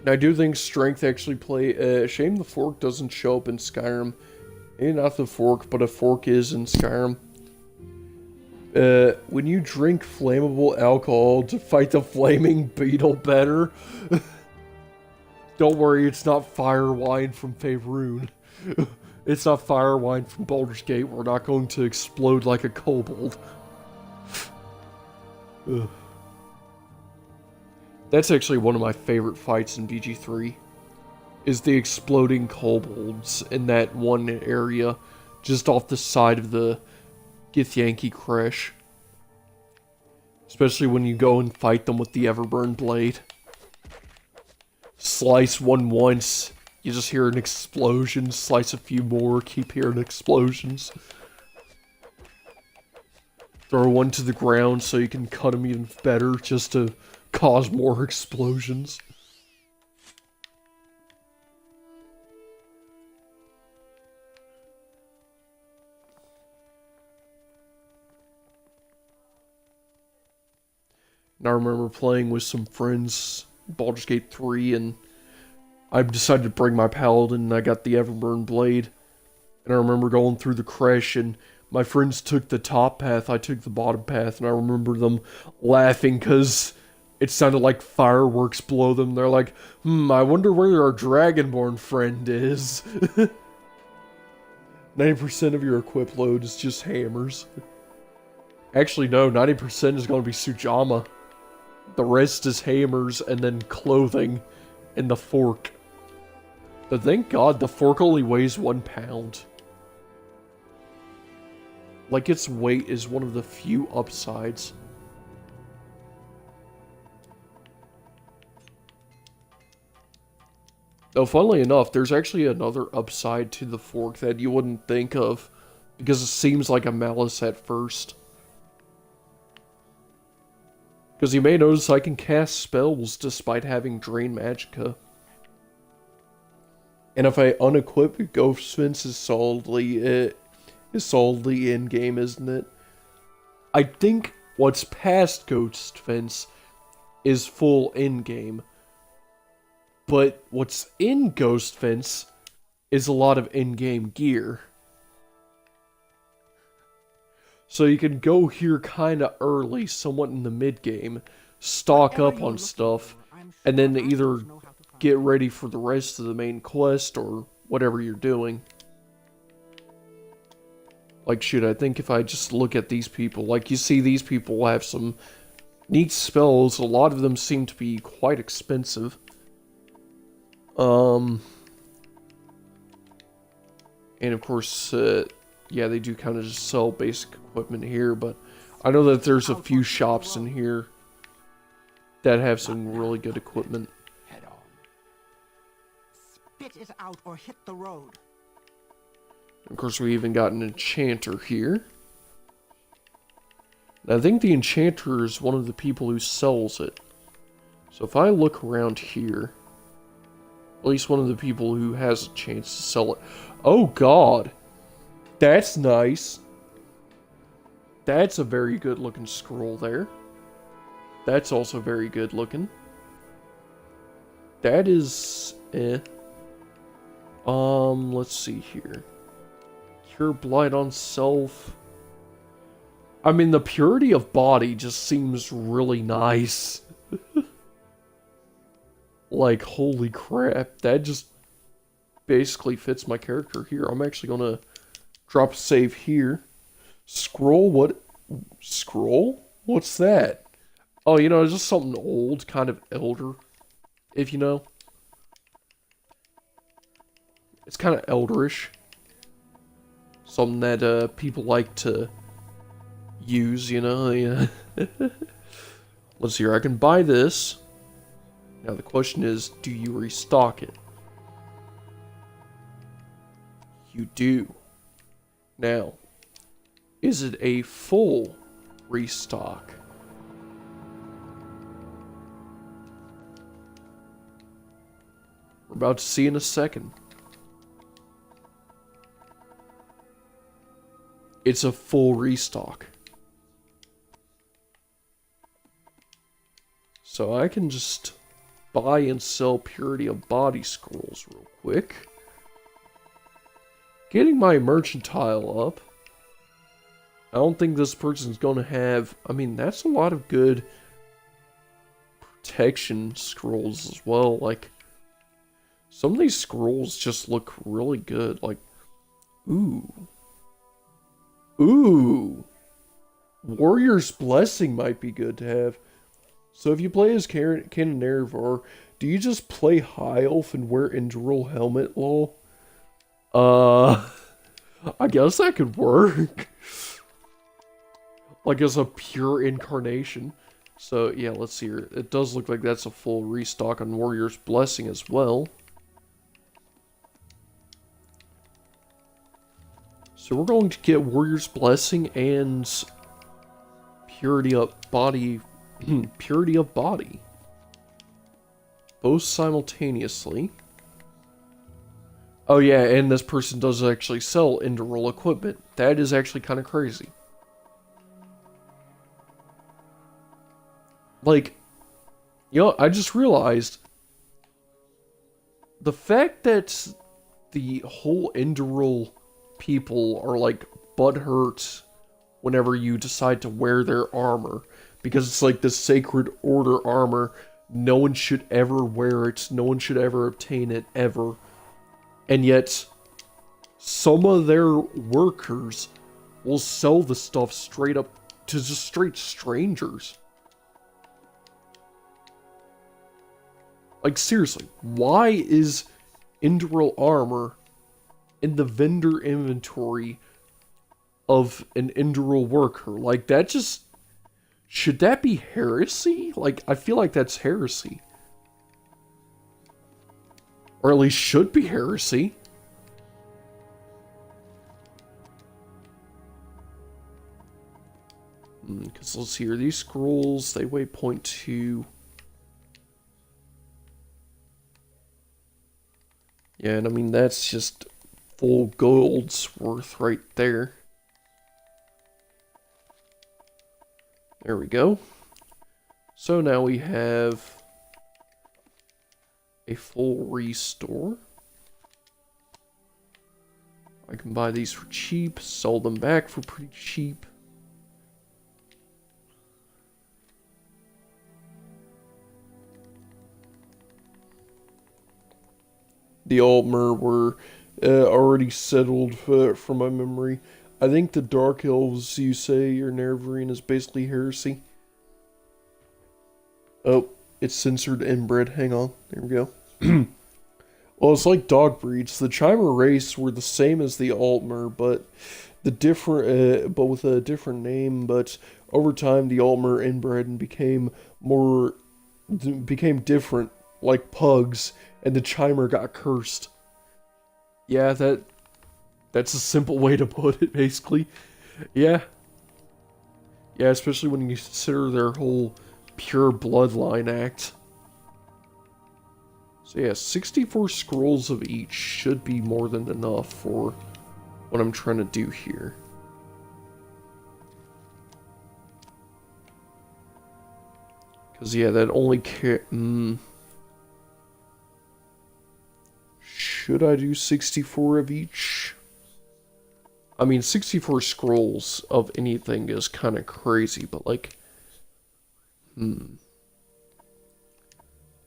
Speaker 1: I do think strength actually play. Shame the fork doesn't show up in Skyrim. Maybe not the fork, but a fork is in Skyrim. When you drink flammable alcohol to fight the flaming beetle better. Don't worry, it's not fire wine from Faerun. It's not fire wine from Baldur's Gate. We're not going to explode like a kobold. Ugh. That's actually one of my favorite fights in BG3. Is the exploding kobolds in that one area just off the side of the Githyanki Crash. Especially when you go and fight them with the Everburn Blade. Slice one once, you just hear an explosion, slice a few more, keep hearing explosions. Throw one to the ground so you can cut them even better, just to cause more explosions. And I remember playing with some friends, Baldur's Gate 3, and I decided to bring my paladin, and I got the Everburn Blade. And I remember going through the crash, and my friends took the top path, I took the bottom path, and I remember them laughing because it sounded like fireworks below them. They're like, I wonder where our Dragonborn friend is. 90% of your equip load is just hammers. Actually, no, 90% is going to be Sujama. The rest is hammers, and then clothing, and the fork. But thank God, the fork only weighs 1 pound. Like, its weight is one of the few upsides. Though, funnily enough, there's actually another upside to the fork that you wouldn't think of, because it seems like a malice at first. Because you may notice I can cast spells despite having Drain Magicka. And if I unequip it, Ghost Fence is solidly in-game, isn't it? I think what's past Ghost Fence is full in-game. But what's in Ghost Fence is a lot of in-game gear. So you can go here kinda early, somewhat in the mid-game, stock up on stuff, and then either get ready for the rest of the main quest or whatever you're doing. Like, shoot, I think if I just look at these people, like, you see these people have some neat spells. A lot of them seem to be quite expensive. And of course, yeah, they do kind of just sell basic equipment here, but I know that there's a few shops in here that have some really good equipment.
Speaker 3: Head on.
Speaker 6: Spit it out or hit the road.
Speaker 1: Of course, we even got an enchanter here. And I think the enchanter is one of the people who sells it. So if I look around here, at least one of the people who has a chance to sell it. Oh god! That's nice. That's a very good looking scroll there. That's also very good looking. That is let's see here. Cure blight on self. I mean, the purity of body just seems really nice. Like, holy crap, that just basically fits my character here. I'm actually gonna drop a save here. Scroll, what? Scroll? What's that? Oh, you know, it's just something old, kind of elder, if you know. It's kind of elderish. Something that people like to use, you know. Yeah. Let's see here. I can buy this. Now the question is, do you restock it? You do. Now, is it a full restock? We're about to see in a second. It's a full restock. So I can just buy and sell Purity of Body scrolls real quick. Getting my mercantile up. I don't think this person's going to have... I mean, that's a lot of good protection scrolls as well. Like, some of these scrolls just look really good. Like, ooh. Ooh. Warrior's Blessing might be good to have. So if you play as Canon Erevar, do you just play High Elf and wear Indral Helmet, lol? I guess that could work. Like as a pure incarnation. So yeah, let's see here. It does look like that's a full restock on Warrior's Blessing as well. So we're going to get Warrior's Blessing and Purity of Body. Purity of Body. Both simultaneously. Oh yeah, and this person does actually sell Indral equipment. That is actually kind of crazy. Like, you know, I just realized the fact that the whole Indral people are like butthurt whenever you decide to wear their armor, because it's like the Sacred Order armor. No one should ever wear it. No one should ever obtain it, ever. And yet, some of their workers will sell the stuff straight up to just straight strangers. Like, seriously, why is Indral armor in the vendor inventory of an Indral worker? Like, that just... Should that be heresy? Like, I feel like that's heresy. Or at least should be heresy. Because let's see here. These scrolls, they weigh 0.2. Yeah, and I mean, that's just full gold's worth right there. There we go. So now we have a full restore. I can buy these for cheap, sell them back for pretty cheap. The Altmer were already settled from my memory. I think the Dark Elves you say are Nerevarine is basically heresy. Oh, it's censored inbred. Hang on. There we go. Well, it's like dog breeds. The Chimer race were the same as the Altmer, but the different, but with a different name. But over time, the Altmer inbred and became different, like pugs, and the Chimer got cursed. Yeah, that's a simple way to put it, basically. Yeah. Yeah, especially when you consider their whole pure bloodline act. So yeah, 64 scrolls of each should be more than enough for what I'm trying to do here. Because yeah, that only should I do 64 of each? I mean, 64 scrolls of anything is kind of crazy, but like...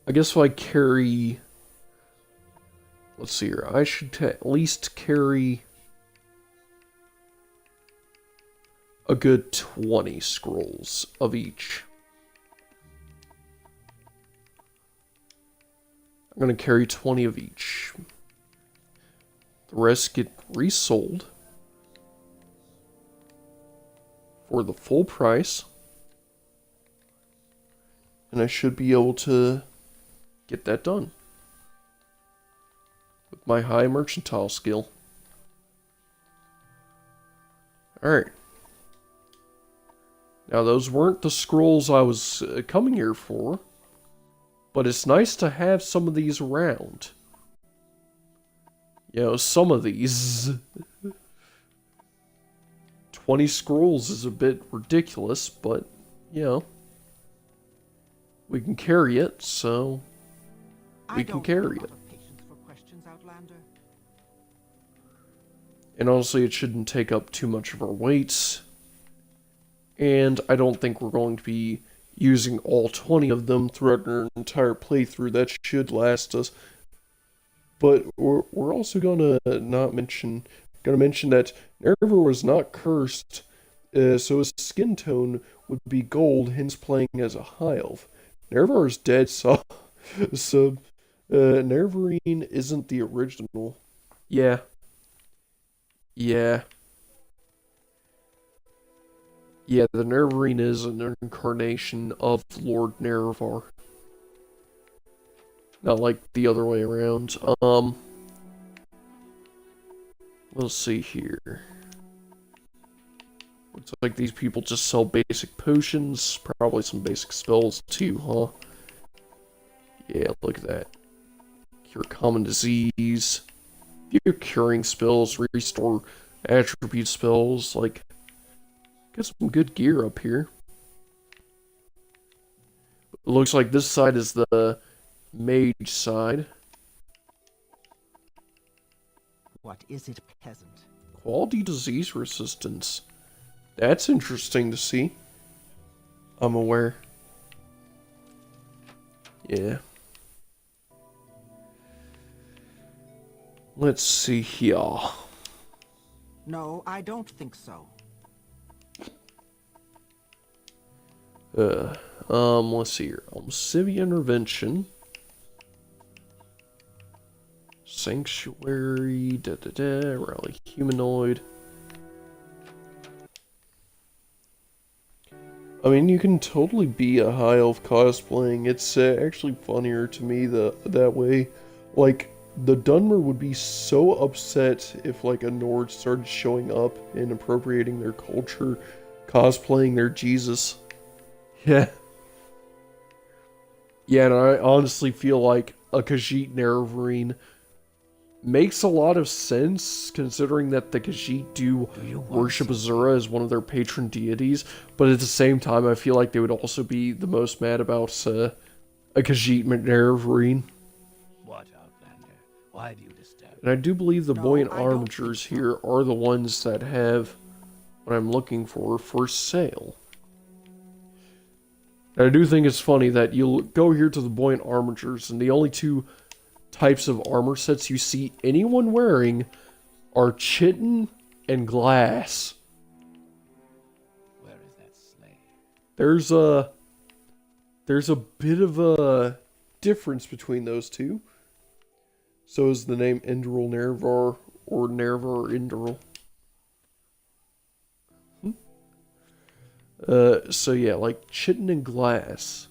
Speaker 1: I guess if I carry let's see here. I should at least carry a good 20 scrolls of each. I'm going to carry 20 of each. The rest get resold for the full price. And I should be able to get that done with my high mercantile skill. Alright. Now, those weren't the scrolls I was coming here for, but it's nice to have some of these around. You know, some of these. 20 scrolls is a bit ridiculous, but, you know, we can carry it, so we can carry it. And honestly, it shouldn't take up too much of our weight. And I don't think we're going to be using all 20 of them throughout our entire playthrough. That should last us. But we're also gonna mention that Nerva was not cursed, so his skin tone would be gold, hence playing as a high elf. Nervar is dead, so Nervarine isn't the original. Yeah. Yeah, the Nervarine is an incarnation of Lord Nervar. Not like the other way around. Let's see here. Looks like these people just sell basic potions, probably some basic spells too, huh? Yeah, look at that. Cure common disease. Few curing spells, restore attribute spells, like, got some good gear up here. It looks like this side is the mage side.
Speaker 6: What is it, peasant?
Speaker 1: Quality disease resistance. That's interesting to see. I'm aware. Yeah. Let's see here.
Speaker 6: No, I don't think so.
Speaker 1: Let's see here. Civic intervention. Sanctuary, rally humanoid. I mean, you can totally be a high elf cosplaying. It's actually funnier to me that way. Like, the Dunmer would be so upset if, like, a Nord started showing up and appropriating their culture, cosplaying their Jesus. Yeah. Yeah, and I honestly feel like a Khajiit Nervarine makes a lot of sense, considering that the Khajiit do worship Azura as one of their patron deities, but at the same time, I feel like they would also be the most mad about a Khajiit Nervarine.
Speaker 3: What, Outlander? Why do you disturb?
Speaker 1: And I do believe the buoyant armatures here are the ones that have what I'm looking for sale. And I do think it's funny that you'll go here to the buoyant armatures, and the only two types of armor sets you see anyone wearing are chitin and glass.
Speaker 3: Where is that slave?
Speaker 1: There's a bit of a difference between those two. So is the name Indral Nervar or Nervar Indral. So yeah, like chitin and glass.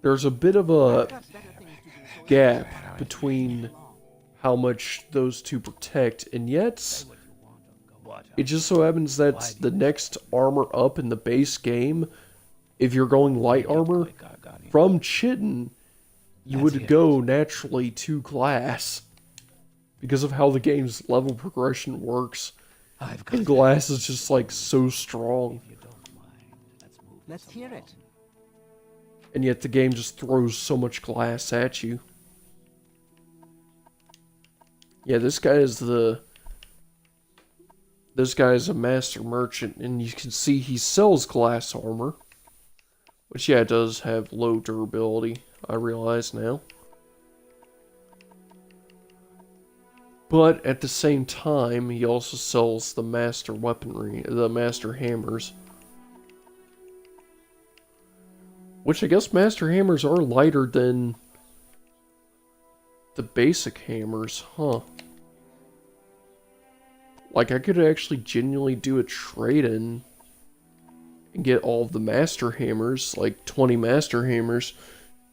Speaker 1: There's a bit of a gap between how much those two protect, and yet it just so happens that the next armor up in the base game, if you're going light armor, from chitin, you would go naturally to glass because of how the game's level progression works. And glass is just like so strong.
Speaker 6: Let's hear it.
Speaker 1: And yet the game just throws so much glass at you. Yeah, this guy is a master merchant, and you can see he sells glass armor. Which, yeah, does have low durability, I realize now. But at the same time, he also sells the master weaponry, the master hammers. Which I guess master hammers are lighter than the basic hammers, huh? Like, I could actually genuinely do a trade-in and get all of the master hammers, like 20 master hammers,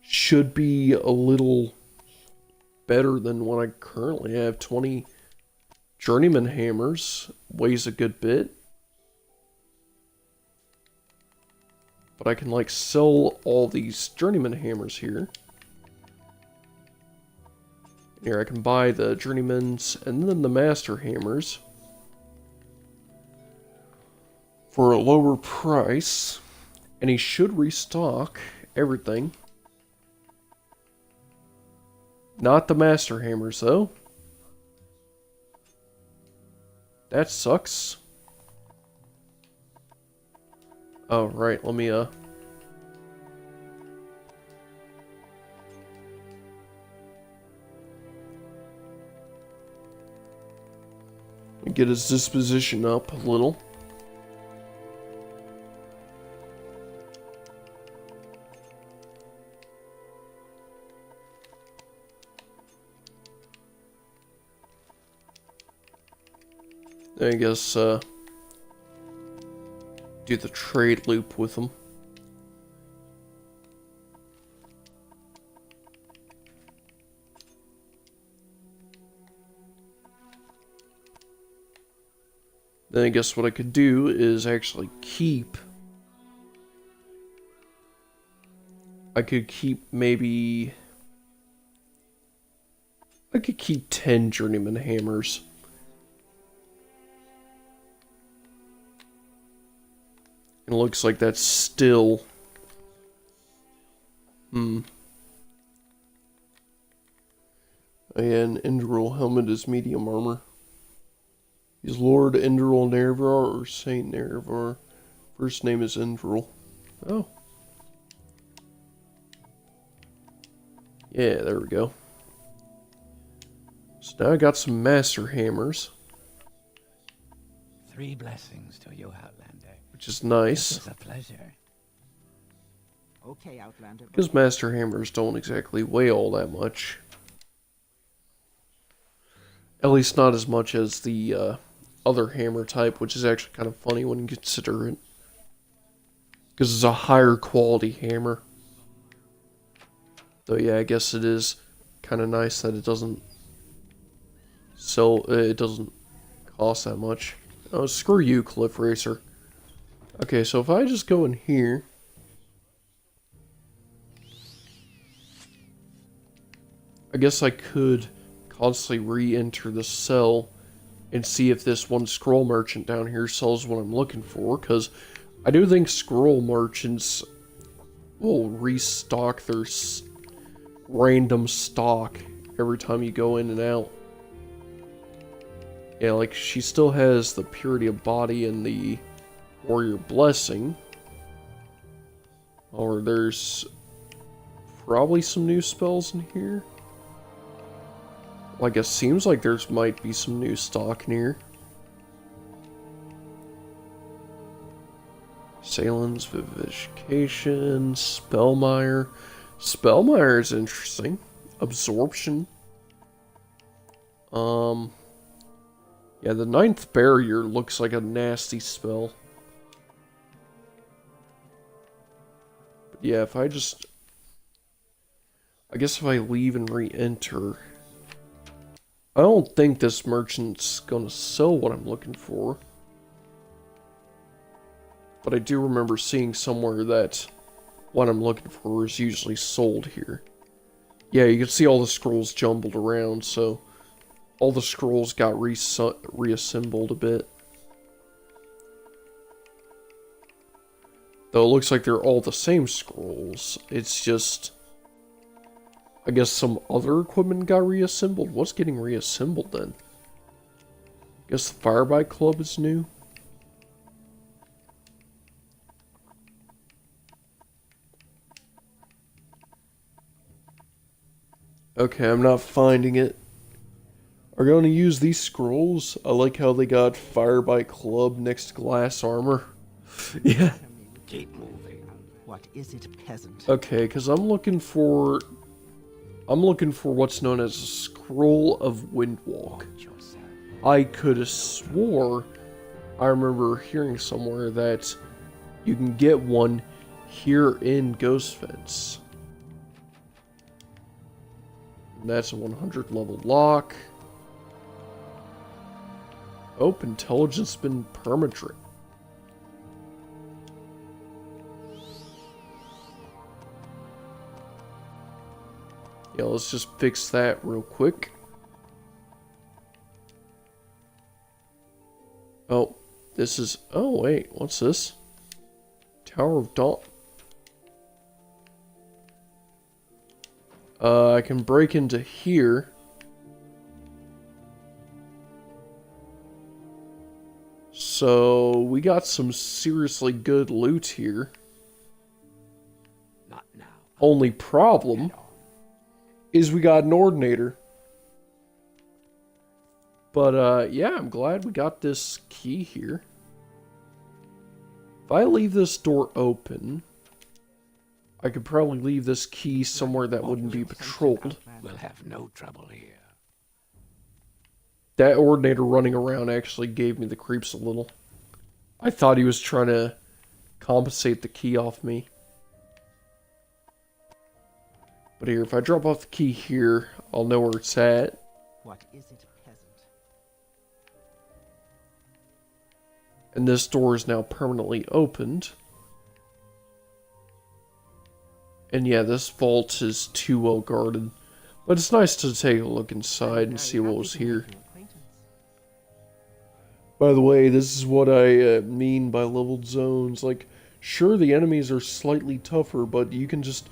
Speaker 1: should be a little better than what I currently have. 20 journeyman hammers weighs a good bit. But I can, like, sell all these journeyman hammers here. Here, I can buy the journeymans and then the master hammers for a lower price. And he should restock everything. Not the master hammers, though. That sucks. Oh, right, let me, get his disposition up a little. I guess, do the trade loop with him. Then I guess what I could do is actually keep... I could keep maybe... I could keep 10 journeyman hammers. It looks like that's still... Oh yeah, an Enderal helmet is medium armor. He's Lord Enderal Nervar or Saint Nervar. First name is Enderal. Oh. Yeah, there we go. So now I got some master hammers.
Speaker 3: 3 blessings to you, Outlander.
Speaker 1: Which is nice.
Speaker 3: It was a pleasure.
Speaker 6: Okay, Outlander.
Speaker 1: Because master hammers don't exactly weigh all that much. At least not as much as the other hammer type, which is actually kind of funny when you consider it. Because it's a higher quality hammer. Though yeah, I guess it is kind of nice that it doesn't cost that much. Oh, screw you, Cliff Racer. Okay, so if I just go in here... I guess I could constantly re-enter the cell and see if this one scroll merchant down here sells what I'm looking for, because I do think scroll merchants will restock their random stock every time you go in and out. Yeah, like, she still has the Purity of Body and the Warrior Blessing. Or there's probably some new spells in here. Like, it seems like there's might be some new stock in here. Salen's Vivification, Spellmire. Spellmire is interesting. Absorption. Yeah, the 9th Barrier looks like a nasty spell. But yeah, if I just... I guess if I leave and re-enter... I don't think this merchant's gonna sell what I'm looking for. But I do remember seeing somewhere that what I'm looking for is usually sold here. Yeah, you can see all the scrolls jumbled around, so... all the scrolls got reassembled a bit. Though it looks like they're all the same scrolls. It's just... I guess some other equipment got reassembled. What's getting reassembled then? I guess the Firebite Club is new. Okay, I'm not finding it. are going to use these scrolls. I like how they got fire by club next to glass armor. Yeah.
Speaker 3: Keep moving.
Speaker 6: What is it, peasant?
Speaker 1: Okay, because I'm looking for what's known as a scroll of Windwalk.
Speaker 3: Watch yourself.
Speaker 1: I could have swore I remember hearing somewhere that you can get one here in Ghost Fence. And that's a 100 level lock. Oh, intelligence been permanent. Yeah, let's just fix that real quick. Oh, this is... Oh, wait. What's this? Tower of Dawn. I can break into here. So, we got some seriously good loot here.
Speaker 3: Not now.
Speaker 1: Only problem is we got an ordinator. But, yeah, I'm glad we got this key here. If I leave this door open, I could probably leave this key somewhere that wouldn't be patrolled.
Speaker 3: We'll have no trouble here.
Speaker 1: That ordinator running around actually gave me the creeps a little. I thought he was trying to compensate the key off me. But here, if I drop off the key here, I'll know where it's at.
Speaker 6: What is it, peasant?
Speaker 1: And this door is now permanently opened. And yeah, this vault is too well guarded. But it's nice to take a look inside and see what was here. By the way, this is what I mean by leveled zones. Like, sure, the enemies are slightly tougher, but you can just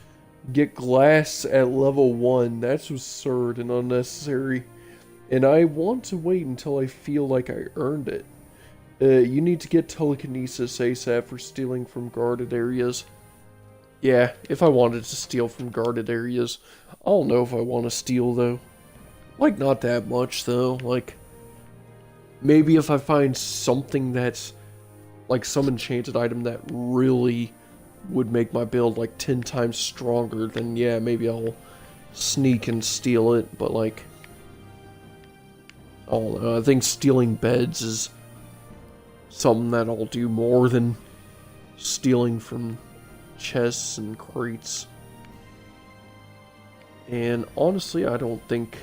Speaker 1: get glass at level 1. That's absurd and unnecessary. And I want to wait until I feel like I earned it. You need to get telekinesis ASAP for stealing from guarded areas. Yeah, if I wanted to steal from guarded areas. I don't know if I want to steal, though. Like, not that much, though. Like, maybe if I find something that's, like, some enchanted item that really would make my build, like, 10 times stronger, then yeah, maybe I'll sneak and steal it. But, like, I don't know. I think stealing beds is something that I'll do more than stealing from chests and crates. And honestly, I don't think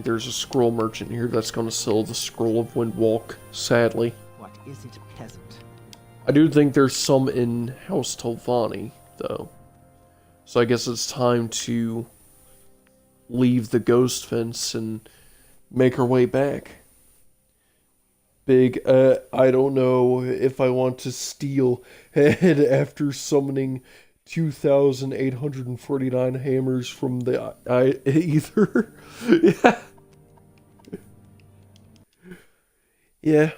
Speaker 1: there's a scroll merchant here that's going to sell the Scroll of Windwalk, sadly.
Speaker 6: What is it, peasant?
Speaker 1: I do think there's some in House Tolvani, though. So I guess it's time to leave the Ghost Fence and make our way back. Big, I don't know if I want to steal head after summoning 2,849 hammers from the ether. Yeah. Yeah.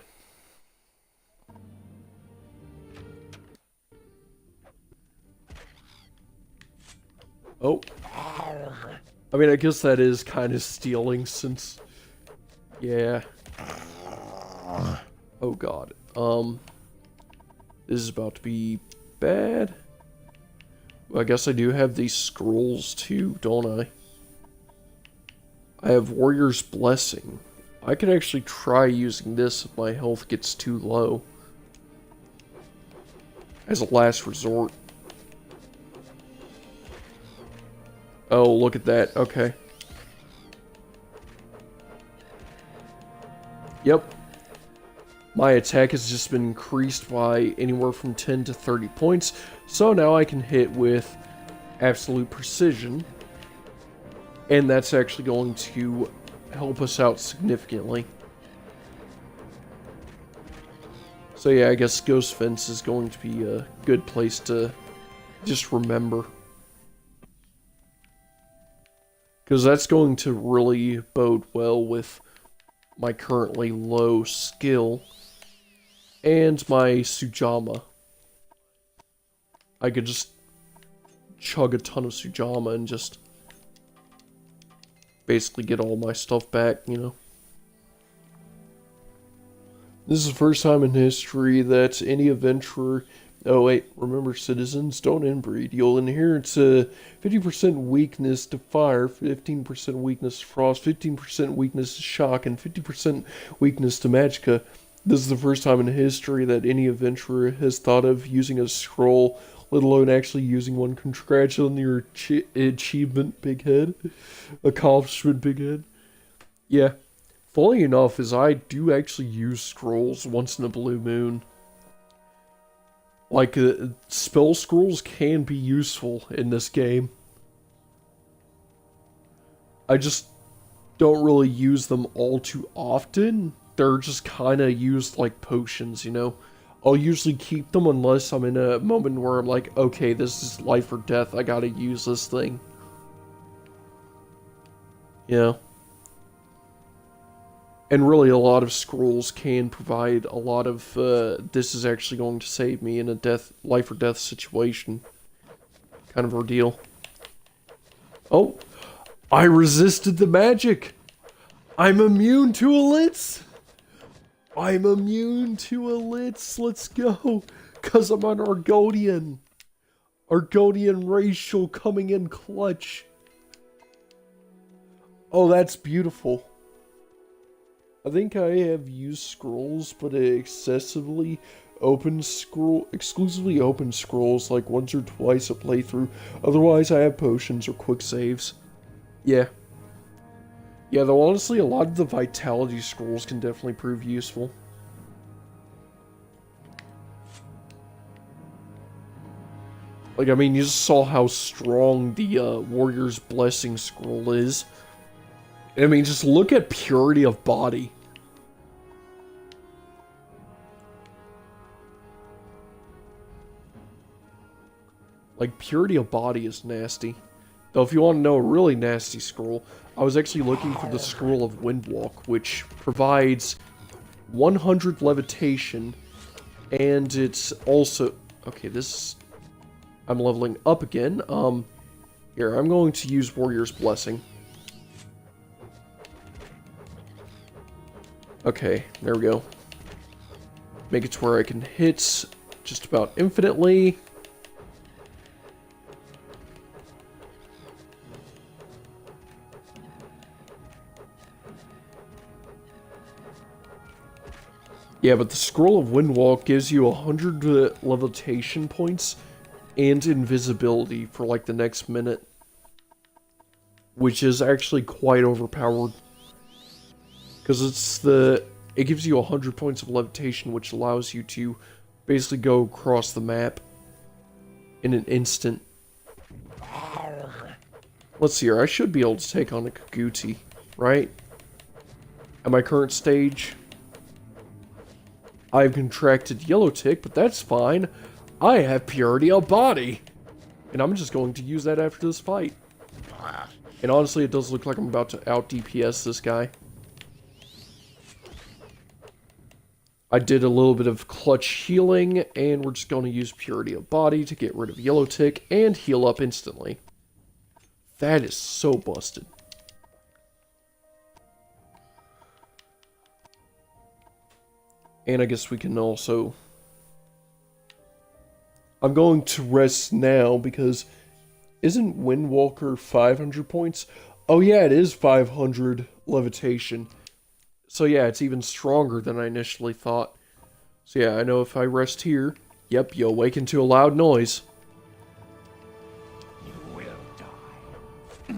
Speaker 1: Oh. I mean, I guess that is kind of stealing since... Yeah. Oh god. This is about to be bad. Well, I guess I do have these scrolls too, don't I? I have Warrior's Blessing. I could actually try using this if my health gets too low. As a last resort. Oh, look at that. Okay. Yep. My attack has just been increased by anywhere from 10 to 30 points, so now I can hit with absolute precision, and that's actually going to help us out significantly. So yeah, I guess Ghost Fence is going to be a good place to just remember. Because that's going to really bode well with my currently low skill. And my Sujama. I could just chug a ton of Sujama and just basically get all my stuff back, you know. This is the first time in history that any adventurer... Oh wait, remember citizens, don't inbreed. You'll inherit 50% weakness to fire, 15% weakness to frost, 15% weakness to shock, and 50% weakness to magicka. This is the first time in history that any adventurer has thought of using a scroll, let alone actually using one. Congratulations on your achievement, big head. Accomplishment, big head. Yeah. Funny enough is I do actually use scrolls once in a blue moon. Like, spell scrolls can be useful in this game. I just don't really use them all too often. They're just kind of used like potions, you know? I'll usually keep them unless I'm in a moment where I'm like, okay, this is life or death, I gotta use this thing. You know? And really, a lot of scrolls can provide a lot of, this is actually going to save me in a life or death situation kind of ordeal. Oh, I resisted the magic. I'm immune to elits. I'm immune to elits. Let's go. Because I'm an Argonian. Argonian racial coming in clutch. Oh, that's beautiful. I think I have used scrolls, but exclusively open scrolls like once or twice a playthrough. Otherwise, I have potions or quick saves. Yeah. Yeah, though honestly, a lot of the vitality scrolls can definitely prove useful. Like, I mean, you just saw how strong the Warrior's Blessing scroll is. I mean, just look at purity of body. Like, purity of body is nasty. Though, if you want to know a really nasty scroll, I was actually looking for the Scroll of Windwalk, which provides 100 levitation, and it's also... Okay, this... I'm leveling up again. Here, I'm going to use Warrior's Blessing. Okay, there we go. Make it to where I can hit just about infinitely. Yeah, but the Scroll of Windwalk gives you 100 levitation points and invisibility for like the next minute. Which is actually quite overpowered. Because it gives you 100 points of levitation, which allows you to basically go across the map in an instant. Let's see here, I should be able to take on a Kaguti, right? At my current stage, I've contracted yellow tick, but that's fine. I have purity of body. And I'm just going to use that after this fight. And honestly, it does look like I'm about to out DPS this guy. I did a little bit of clutch healing, and we're just going to use purity of body to get rid of yellow tick and heal up instantly. That is so busted. And I guess we can also... I'm going to rest now because isn't Windwalker 500 points? Oh yeah, it is 500 levitation. So yeah, it's even stronger than I initially thought. So yeah, I know if I rest here, yep, you awaken to a loud noise.
Speaker 3: You will die.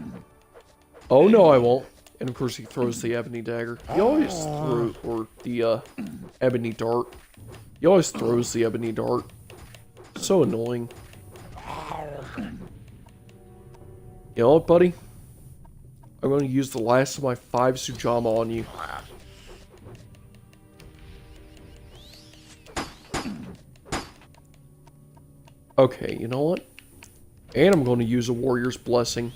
Speaker 1: Oh no, I won't. And of course he throws the ebony dagger. He always throws, or the ebony dart. He always throws the ebony dart. So annoying. You know what, buddy? I'm going to use the last of my 5 Sujama on you. Okay, you know what? And I'm going to use a Warrior's Blessing.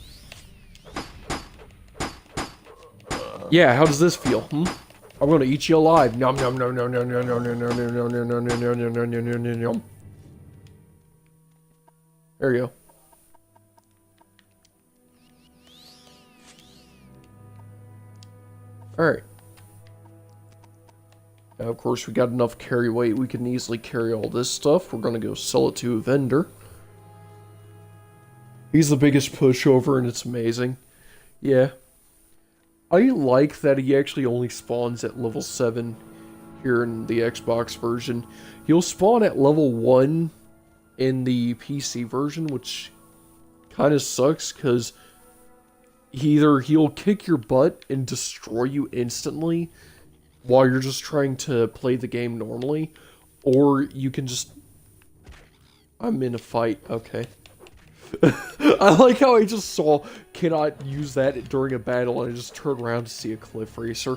Speaker 1: Yeah, how does this feel? I'm going to eat you alive. Nom nom nom nom nom nom nom nom nom nom nom nom nom nom nom nom nom nom. There you go. Alright. Now, of course, we got enough carry weight. We can easily carry all this stuff. We're going to go sell it to a vendor. He's the biggest pushover, and it's amazing. Yeah. I like that he actually only spawns at level 7 here in the Xbox version. He'll spawn at level 1 in the PC version, which kind of sucks, because either he'll kick your butt and destroy you instantly while you're just trying to play the game normally, or you can just... I'm in a fight, okay. I like how I just saw cannot use that during a battle and I just turned around to see a cliff racer.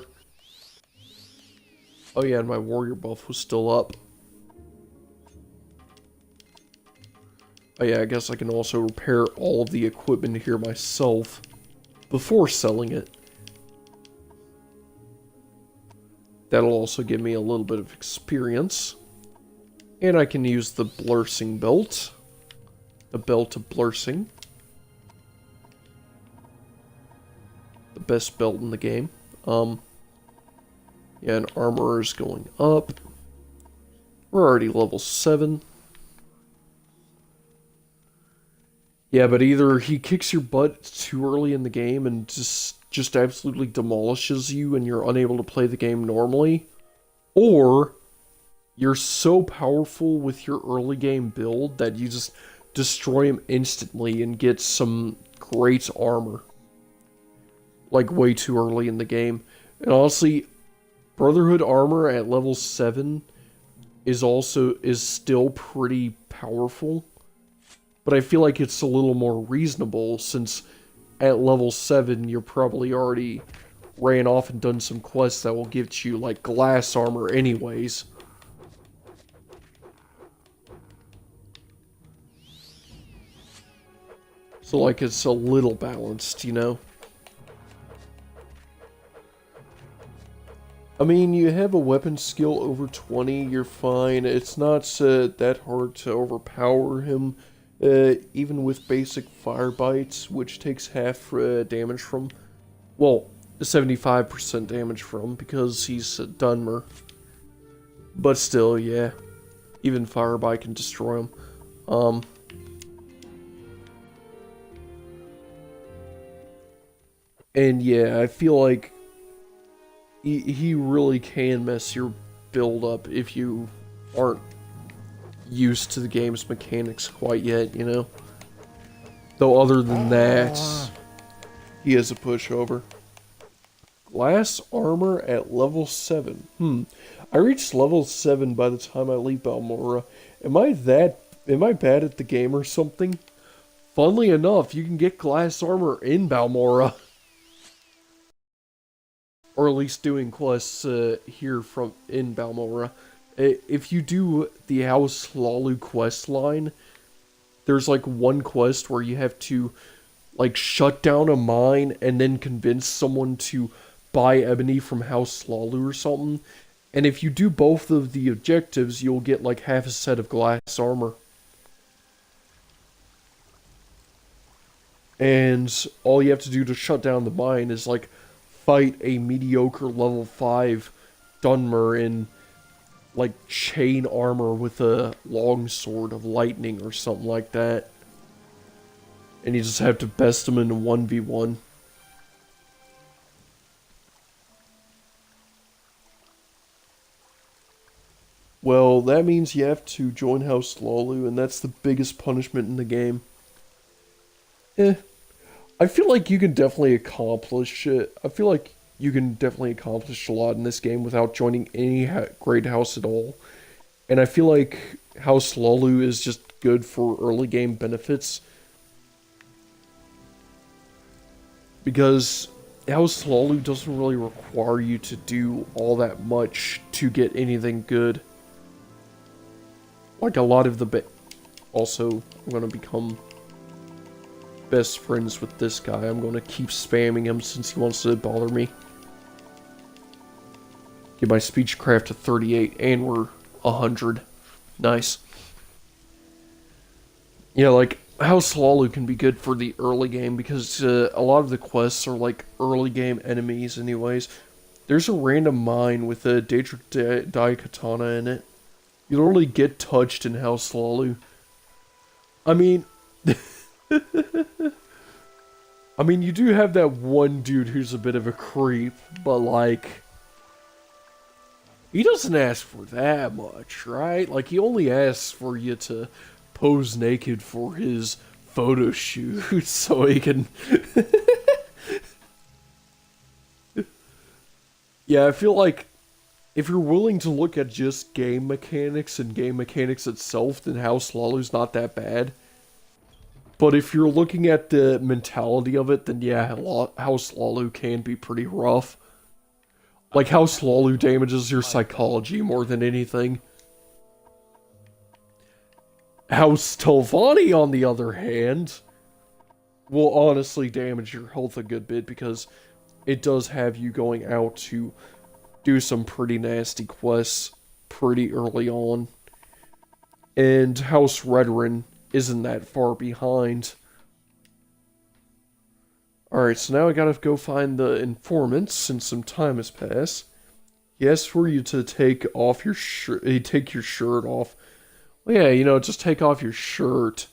Speaker 1: Oh yeah, and my warrior buff was still up. Oh yeah, I guess I can also repair all of the equipment here myself before selling it. That'll also give me a little bit of experience. And I can use the blursing belt. The belt of blursing. The best belt in the game. Yeah, and armor is going up. We're already level 7. Yeah, but either he kicks your butt too early in the game and just absolutely demolishes you and you're unable to play the game normally, or you're so powerful with your early game build that you just destroy him instantly and get some great armor. Like, way too early in the game. And honestly, Brotherhood armor at level 7 is still pretty powerful. But I feel like it's a little more reasonable, since at level 7 you're probably already ran off and done some quests that will give you, like, glass armor anyways. So, like, it's a little balanced, you know? I mean, you have a weapon skill over 20, you're fine. It's not that hard to overpower him, even with basic fire bites, which takes half damage from... Well, 75% damage from, because he's a Dunmer. But still, yeah. Even fire bite can destroy him. And yeah, I feel like he really can mess your build up if you aren't used to the game's mechanics quite yet, you know? Though other than that, he is a pushover. Glass armor at level 7. I reached level 7 by the time I leave Balmora. Am I bad at the game or something? Funnily enough, you can get glass armor in Balmora. Or at least doing quests here in Balmora. If you do the House Lalu quest line, there's like one quest where you have to like shut down a mine and then convince someone to buy ebony from House Lalu or something. And if you do both of the objectives, you'll get like half a set of glass armor. And all you have to do to shut down the mine is like fight a mediocre level 5 Dunmer in like chain armor with a long sword of lightning or something like that. And you just have to best him in a 1v1. Well, that means you have to join House Lalu, and that's the biggest punishment in the game. I feel like you can definitely accomplish it. I feel like you can definitely accomplish a lot in this game without joining any great house at all. And I feel like House Lalu is just good for early game benefits. Because House Lalu doesn't really require you to do all that much to get anything good. Like a lot of the also, I'm going to become best friends with this guy. I'm going to keep spamming him since he wants to bother me. Get my speechcraft to 38, and we're 100. Nice. Yeah, like, House Lalu can be good for the early game, because a lot of the quests are, like, early game enemies anyways. there's a random mine with a Daedric Daikatana in it. You don't really get touched in House Lalu. I mean... I mean, you do have that one dude who's a bit of a creep, but like... He doesn't ask for that much, right? Like, he only asks for you to pose naked for his photo shoot so he can... Yeah, I feel like if you're willing to look at just game mechanics and game mechanics itself, then House Lalu's not that bad. But if you're looking at the mentality of it, then yeah, House Lalu can be pretty rough. Like, House Lalu damages your psychology more than anything. House Telvanni, on the other hand, will honestly damage your health a good bit because it does have you going out to do some pretty nasty quests pretty early on. And House Redoran isn't that far behind. Alright, so now I gotta go find the informant since some time has passed. He asks for you to take off your shirt, take your shirt off. Well, yeah, you know, just take off your shirt,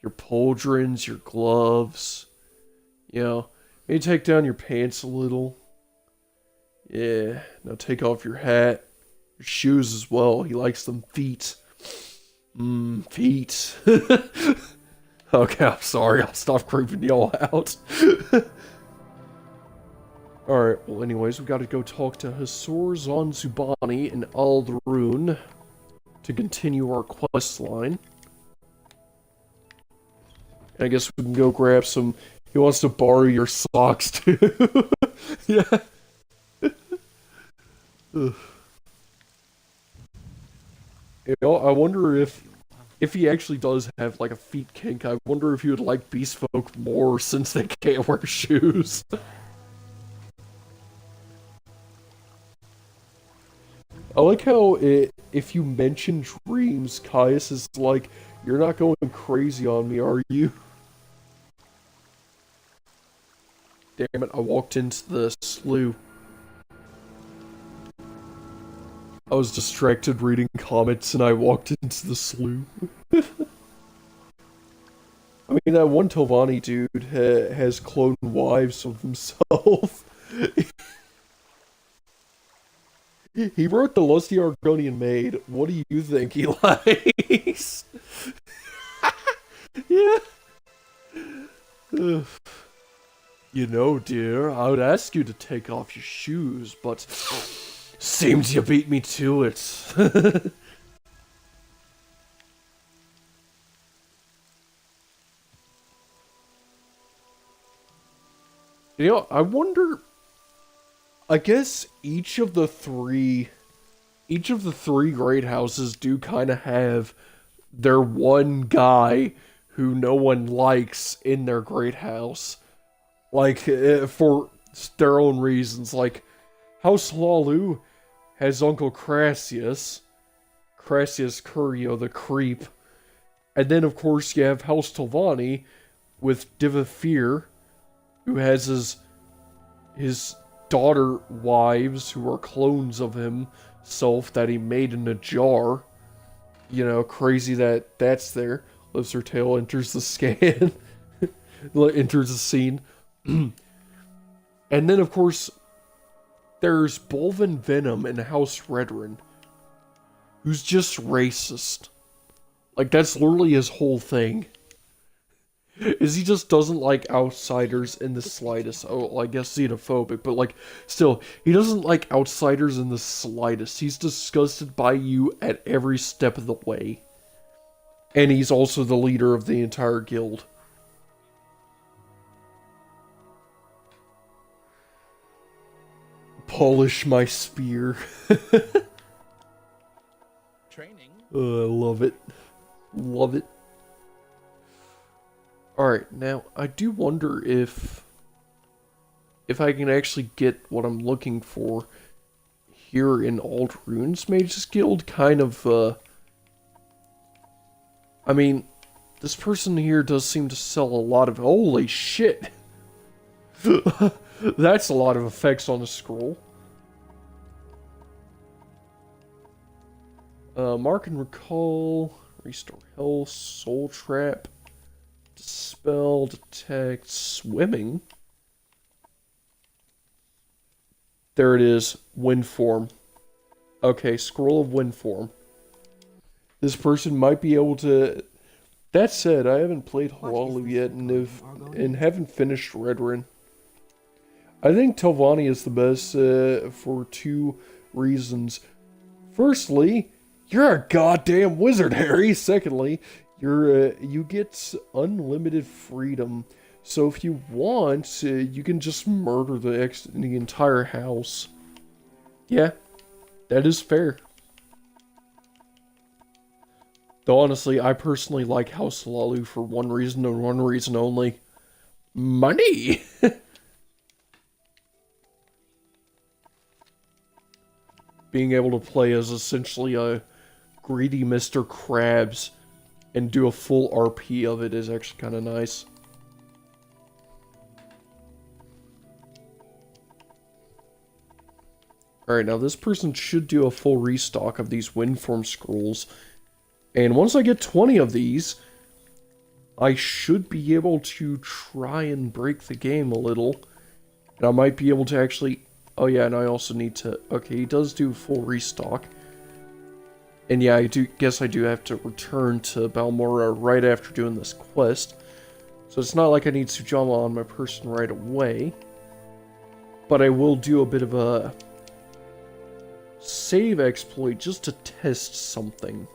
Speaker 1: your pauldrons, your gloves, you know, maybe take down your pants a little. Yeah, now take off your hat, your shoes as well. He likes them feet. Feet. Okay, I'm sorry. I'll stop creeping y'all out. Alright, well anyways, we gotta go talk to Hasor Zanzubani in Aldrune to continue our quest line. I guess we can go grab some... He wants to borrow your socks too. Yeah. You know, I wonder if he actually does have, like, a feet kink, I wonder if he would like beast folk more since they can't wear shoes. I like how if you mention dreams, Caius is like, you're not going crazy on me, are you? Damn it, I walked into the slough. I was distracted reading comments and I walked into the slough. I mean, that one Telvanni dude has cloned wives of himself. He wrote The Lusty Argonian Maid. What do you think he likes? Yeah. You know, dear, I would ask you to take off your shoes, but seems you beat me to it. You know, I wonder... I guess each of the three great houses do kind of have their one guy who no one likes in their great house. Like, for their own reasons. Like, House Lalu has Uncle Crassius Curio, the creep. And then, of course, you have House Telvanni with Diva Fear, who has his daughter wives who are clones of himself that he made in a jar. You know, crazy that that's there. Lifts her tail, enters the scan. Enters the scene. And then, of course, there's Bolvin Venom in House Redoran, who's just racist. Like, that's literally his whole thing. Is he just doesn't like outsiders in the slightest. Oh, I guess xenophobic, but like, still, he doesn't like outsiders in the slightest. He's disgusted by you at every step of the way. And he's also the leader of the entire guild. Polish my spear.
Speaker 3: Training.
Speaker 1: I love it. Love it. Alright, now, I do wonder if I can actually get what I'm looking for here in Aldrune's Mage's Guild. Kind of, I mean, this person here does seem to sell a lot of... Holy shit! That's a lot of effects on the scroll. Mark and recall, restore health, soul trap, dispel, detect, swimming. There it is, wind form. Okay, scroll of wind form. This person might be able to... That said, I haven't played Halalu yet and haven't finished Redrin. I think Telvanni is the best for two reasons. Firstly, you're a goddamn wizard, Harry. Secondly, you get unlimited freedom. So if you want, you can just murder the entire house. Yeah, that is fair. Though honestly, I personally like House Lalu for one reason and one reason only. Money! Being able to play as essentially a greedy Mr. Krabs and do a full RP of it is actually kind of nice. Alright, now this person should do a full restock of these Windform Scrolls. And once I get 20 of these, I should be able to try and break the game a little. And I might be able to actually... Oh yeah, and I also need to... Okay, he does do full restock. And yeah, I guess I do have to return to Balmora right after doing this quest. So it's not like I need Sujama on my person right away. But I will do a bit of a save exploit just to test something.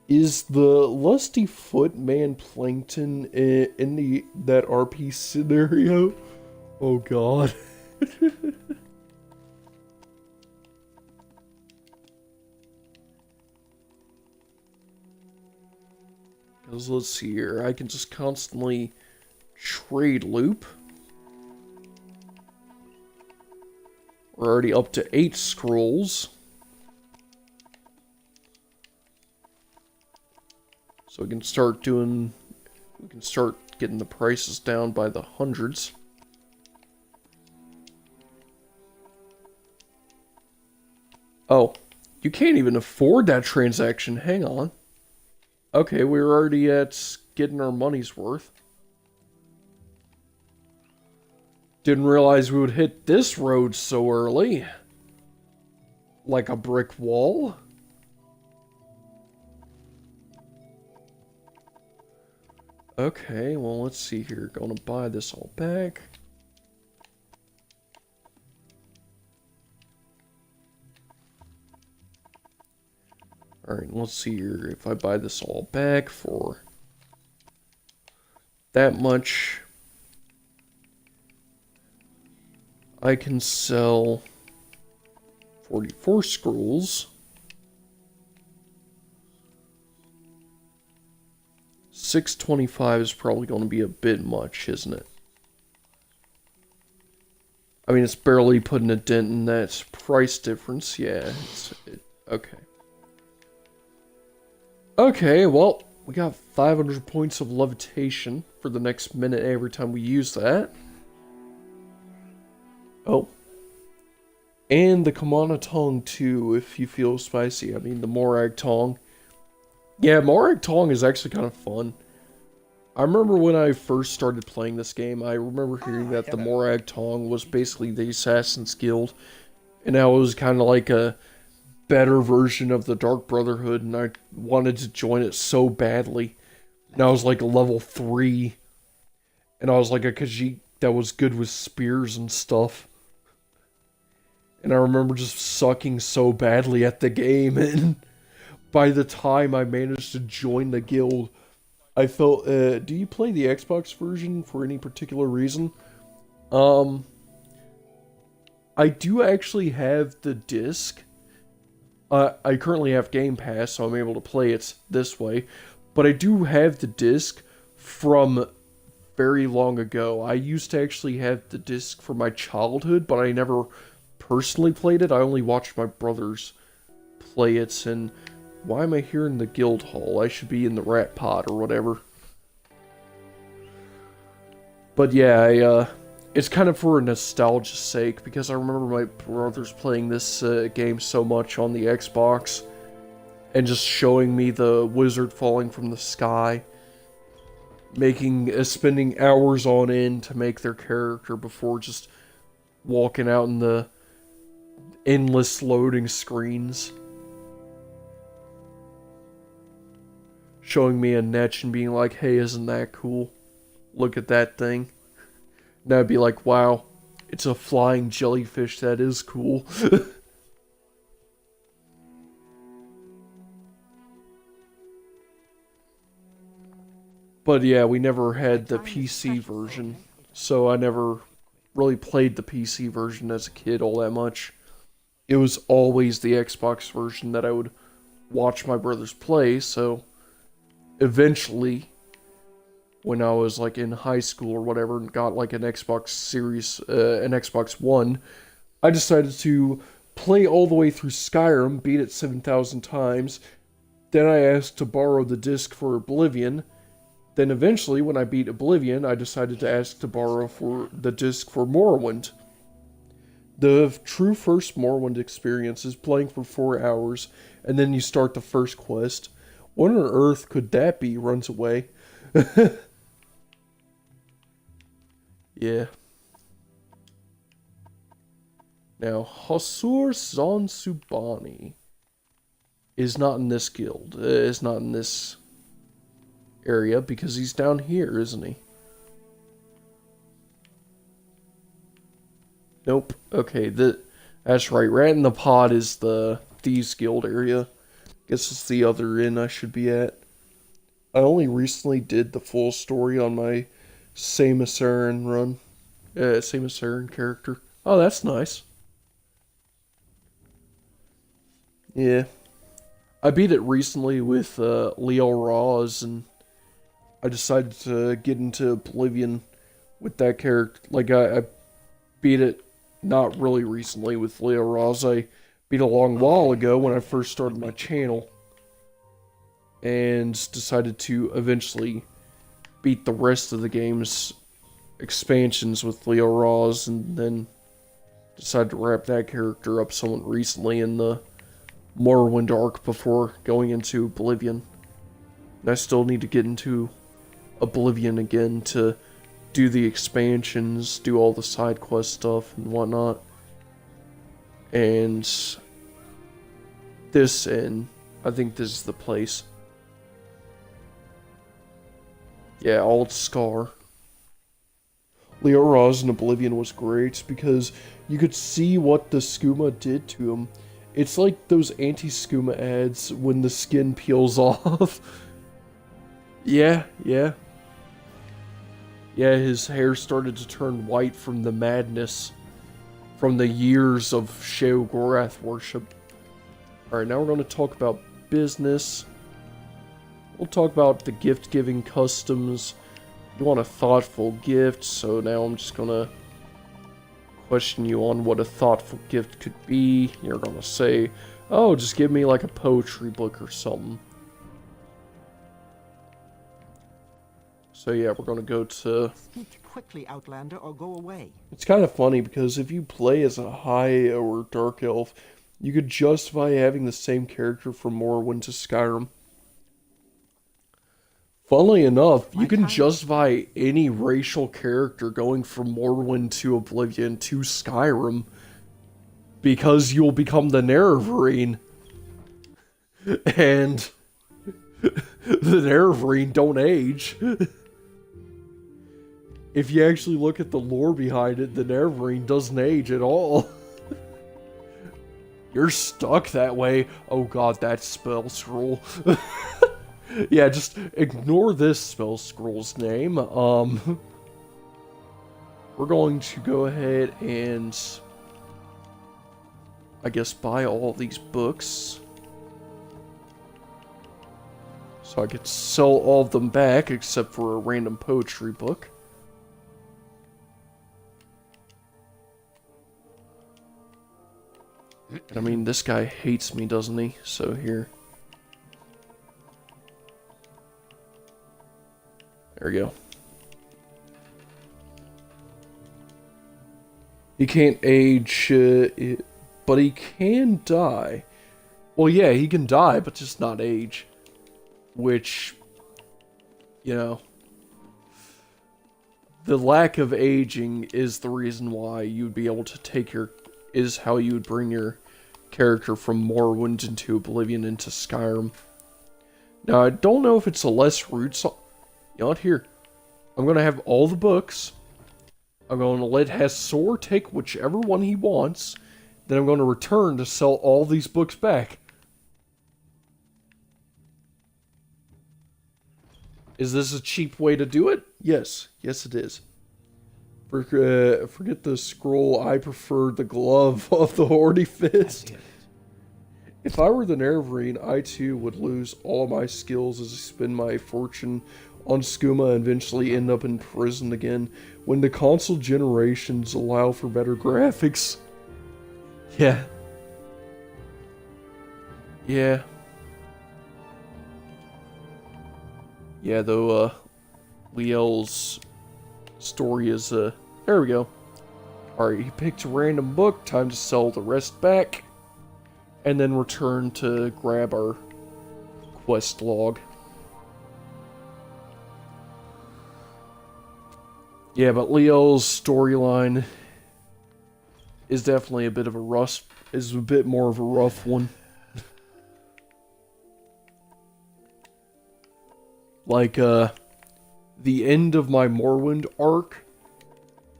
Speaker 1: Is the Lusty Footman Plankton in that RP scenario? Oh god. Because let's see here, I can just constantly trade loop. We're already up to 8 scrolls. So we can start getting the prices down by the hundreds. Oh, you can't even afford that transaction, hang on. Okay, we're already at getting our money's worth. Didn't realize we would hit this road so early. Like a brick wall. Okay, well, let's see here. Gonna buy this all back. Alright, let's see here. If I buy this all back for that much, I can sell 44 scrolls. 625 is probably going to be a bit much, isn't it? I mean, it's barely putting a dent in that price difference. Yeah, okay. Okay, well, we got 500 points of levitation for the next minute every time we use that. Oh. And the Kamana Tong, too, if you feel spicy. I mean, the Morag Tong. Yeah, Morag Tong is actually kind of fun. I remember when I first started playing this game, I remember hearing that the Morag Tong was basically the Assassin's Guild. And now it was kind of like a better version of the Dark Brotherhood, and I wanted to join it so badly. And I was like a level 3. And I was like a Khajiit that was good with spears and stuff. And I remember just sucking so badly at the game, and by the time I managed to join the guild, I felt, do you play the Xbox version for any particular reason? I do actually have the disc. I currently have Game Pass, so I'm able to play it this way. But I do have the disc from very long ago. I used to actually have the disc from my childhood, but I never personally played it. I only watched my brothers play it, and why am I here in the guild hall? I should be in the rat pod or whatever. But yeah, it's kind of for nostalgia's sake, because I remember my brothers playing this game so much on the Xbox, and just showing me the wizard falling from the sky, spending hours on end to make their character before just walking out in the endless loading screens. Showing me a niche and being like, hey, isn't that cool? Look at that thing. And I'd be like, wow, it's a flying jellyfish, that is cool. But yeah, we never had the PC version, so I never really played the PC version as a kid all that much. It was always the Xbox version that I would watch my brothers play, so eventually, when I was like in high school or whatever and got like an Xbox Series, an Xbox One, I decided to play all the way through Skyrim, beat it 7,000 times. Then I asked to borrow the disc for Oblivion. Then eventually, when I beat Oblivion, I decided to ask to borrow for the disc for Morrowind. The true first Morrowind experience is playing for 4 hours, and then you start the first quest. What on earth could that be? Runs away. Yeah. Now, Hasur Zansubani is not in this guild. Is not in this area because he's down here, isn't he? Nope. Okay, that's right. Rat in the Pod is the Thieves Guild area. Guess it's the other inn I should be at. I only recently did the full story on my Samus Aran run. Samus Aran character. Oh, that's nice. Yeah. I beat it recently with Leo Raz, and I decided to get into Oblivion with that character. Like, I beat it not really recently with Leo Raz. I beat it a long while ago when I first started my channel. And decided to eventually beat the rest of the game's expansions with Leo Raz, and then decided to wrap that character up somewhat recently in the Morrowind arc before going into Oblivion. And I still need to get into Oblivion again to do the expansions, do all the side quest stuff and whatnot. And this inn, I think this is the place. Yeah, Old Scar. Leo Raz in Oblivion was great because you could see what the skooma did to him. It's like those anti-skooma ads when the skin peels off. Yeah. Yeah, his hair started to turn white from the madness. From the years of Sheogorath worship. Alright, now we're going to talk about business. We'll talk about the gift-giving customs. You want a thoughtful gift, so now I'm just gonna question you on what a thoughtful gift could be. You're gonna say, oh, just give me like a poetry book or something. So yeah, we're gonna go to...
Speaker 6: Speak quickly, Outlander, or go away.
Speaker 1: It's kind of funny because if you play as a high or dark elf, you could justify having the same character from Morrowind to Skyrim. Funnily enough, you can justify any racial character going from Morrowind to Oblivion to Skyrim because you'll become the Nerevarine. And the Nerevarine don't age. If you actually look at the lore behind it, the Nerevarine doesn't age at all. You're stuck that way. Oh god, that spell scroll. Yeah, just ignore this spell scroll's name. We're going to go ahead and, I guess, buy all these books. So I could sell all of them back, except for a random poetry book. I mean, this guy hates me, doesn't he? So here. There we go. He can't age, but he can die. Well, yeah, he can die, but just not age. Which, you know, the lack of aging is the reason why you'd be able to take is how you would bring your character from Morrowind into Oblivion into Skyrim. Now, I don't know if it's a less root song. You know what, here. I'm going to have all the books. I'm going to let Hasor take whichever one he wants. Then I'm going to return to sell all these books back. Is this a cheap way to do it? Yes. Yes, it is. Forget the scroll. I prefer the glove of the Horny Fist. If I were the Nerevarine, I too would lose all my skills as I spend my fortune on skooma and eventually end up in prison again when the console generations allow for better graphics. Yeah. Yeah. Yeah, though, Liel's story is, there we go. Alright, he picked a random book, time to sell the rest back, and then return to grab our quest log. Yeah, but Liel's storyline is definitely a bit more of a rough one. Like, the end of my Morrowind arc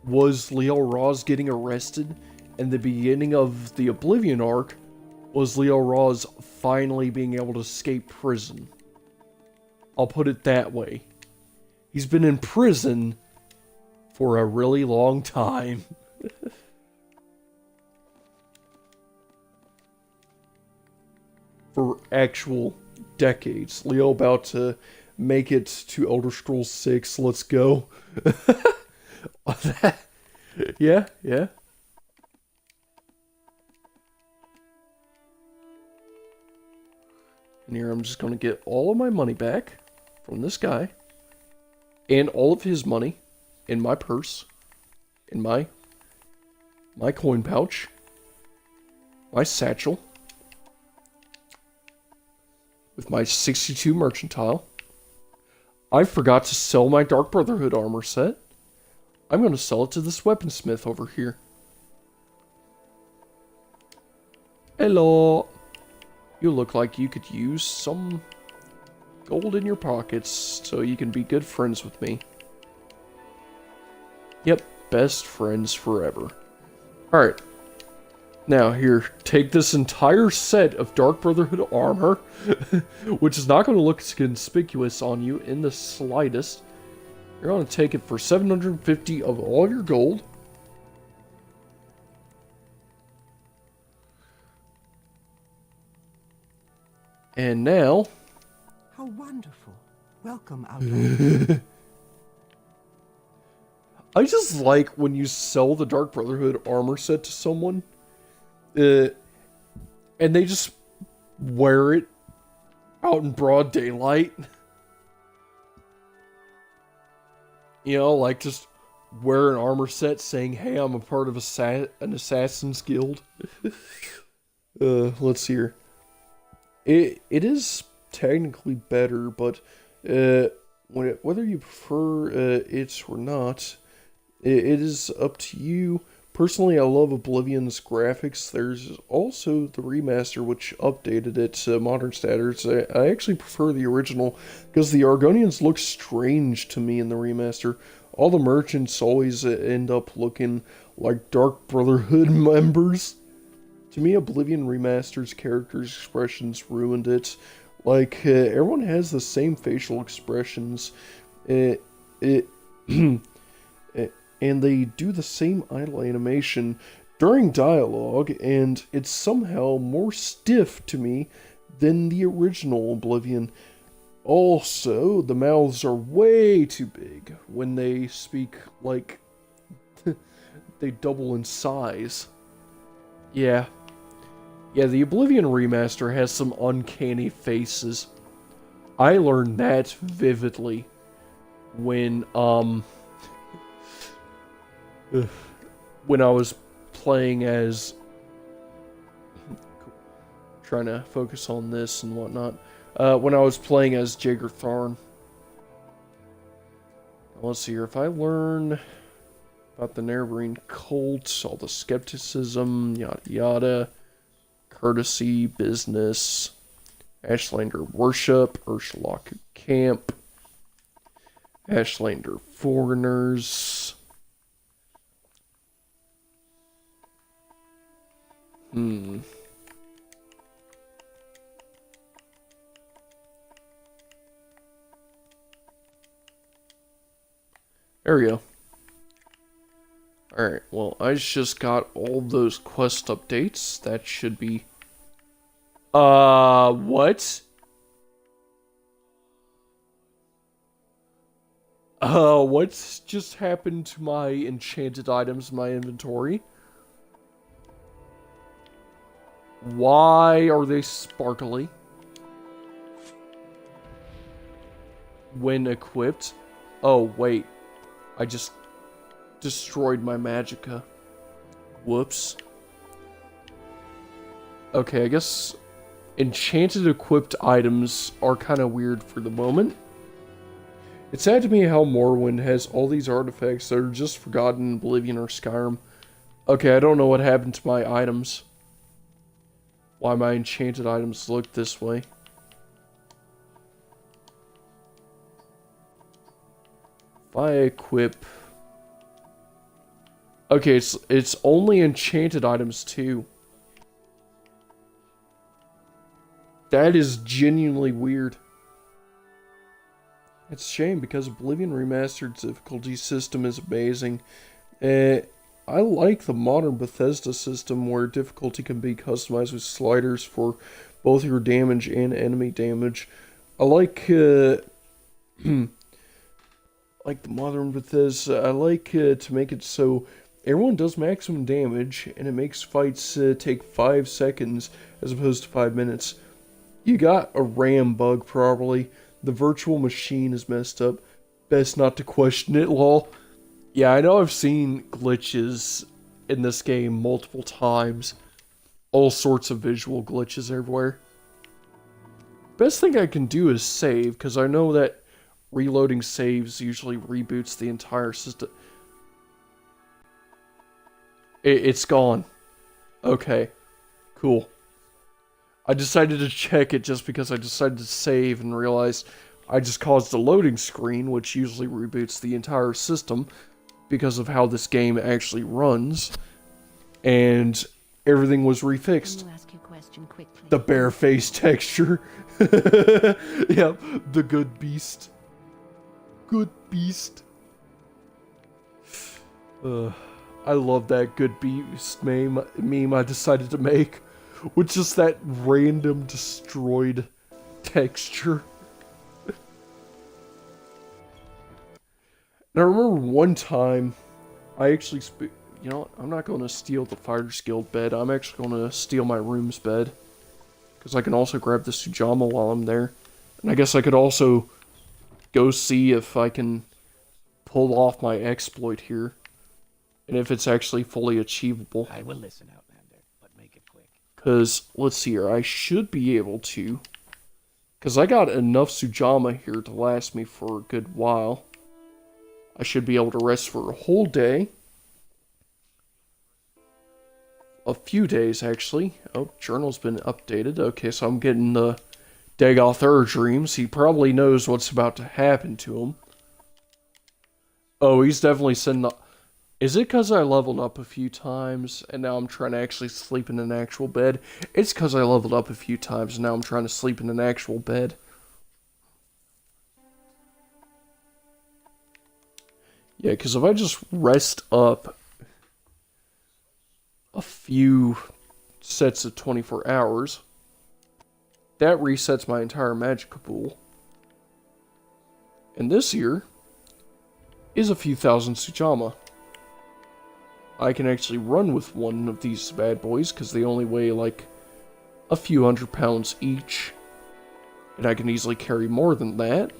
Speaker 1: was Liel Raz getting arrested, and the beginning of the Oblivion arc was Liel Raz finally being able to escape prison. I'll put it that way. He's been in prison for a really long time. For actual decades. Leo about to make it to Elder Scrolls 6. Let's go. Yeah, yeah. And here I'm just going to get all of my money back from this guy. And all of his money in my purse. In my coin pouch. My satchel. With my 62 mercantile. I forgot to sell my Dark Brotherhood armor set. I'm going to sell it to this weaponsmith over here. Hello. You look like you could use some gold in your pockets so you can be good friends with me. Yep, best friends forever. Alright. Now, here, take this entire set of Dark Brotherhood armor, which is not going to look conspicuous on you in the slightest. You're going to take it for 750 of all your gold. And now...
Speaker 6: How wonderful. Welcome, Outlander.
Speaker 1: I just like when you sell the Dark Brotherhood armor set to someone, and they just wear it out in broad daylight. You know, like just wear an armor set saying, hey, I'm a part of an assassin's guild. Let's see here. It is technically better, but whether you prefer it or not, it is up to you. Personally, I love Oblivion's graphics. There's also the remaster, which updated it to modern standards. I actually prefer the original, because the Argonians look strange to me in the remaster. All the merchants always end up looking like Dark Brotherhood members. To me, Oblivion Remaster's characters' expressions ruined it. Like, everyone has the same facial expressions. And they do the same idle animation during dialogue, and it's somehow more stiff to me than the original Oblivion. Also, the mouths are way too big when they speak, like, they double in size. Yeah. Yeah, the Oblivion remaster has some uncanny faces. I learned that vividly when I was playing as... Trying to focus on this and whatnot. When I was playing as Jaeger Tharn. Let's see here. If I learn about the Nerevarine cult, all the skepticism, yada yada, courtesy, business, Ashlander worship, Ursulaku camp, Ashlander foreigners. There we go. Alright, well, I just got all those quest updates. That should be... what? What's just happened to my enchanted items in my inventory? Why are they sparkly? When equipped? Oh, wait. I just destroyed my magicka. Whoops. Okay, I guess enchanted equipped items are kind of weird for the moment. It's sad to me how Morrowind has all these artifacts that are just forgotten in Oblivion or Skyrim. Okay, I don't know what happened to my items. Why my enchanted items look this way. If I equip... Okay, it's only enchanted items too. That is genuinely weird. It's a shame because Oblivion Remastered's difficulty system is amazing. I like the modern Bethesda system where difficulty can be customized with sliders for both your damage and enemy damage. I like like the modern Bethesda. I like to make it so everyone does maximum damage and it makes fights take 5 seconds as opposed to 5 minutes. You got a RAM bug probably. The virtual machine is messed up. Best not to question it, lol. Yeah, I know I've seen glitches in this game multiple times. All sorts of visual glitches everywhere. Best thing I can do is save, because I know that reloading saves usually reboots the entire system. It's gone. Okay. Cool. I decided to check it just because I decided to save and realized I just caused a loading screen, which usually reboots the entire system because of how this game actually runs, and everything was refixed.
Speaker 5: Ask your question quickly.
Speaker 1: The bare face texture. Yep, the good beast. Good beast. I love that good beast meme I decided to make. With just that random destroyed texture. And I remember one time, I actually, you know what, I'm not going to steal the Fighters Guild bed, I'm actually going to steal my room's bed. Because I can also grab the Sujamma while I'm there. And I guess I could also go see if I can pull off my exploit here. And if it's actually fully achievable.
Speaker 3: I will listen, Outlander, but make it quick.
Speaker 1: Because, let's see here, I should be able to. Because I got enough Sujamma here to last me for a good while. I should be able to rest for a whole day. A few days, actually. Oh, journal's been updated. Okay, so I'm getting the Dagoth dreams. He probably knows what's about to happen to him. Oh, he's definitely sending the... Is it because I leveled up a few times, and now I'm trying to actually sleep in an actual bed? It's because I leveled up a few times, and now I'm trying to sleep in an actual bed. Yeah, because if I just rest up a few sets of 24 hours, that resets my entire magic pool. And this here is a few thousand Sujamma. I can actually run with one of these bad boys, because they only weigh like a few 100 pounds each. And I can easily carry more than that.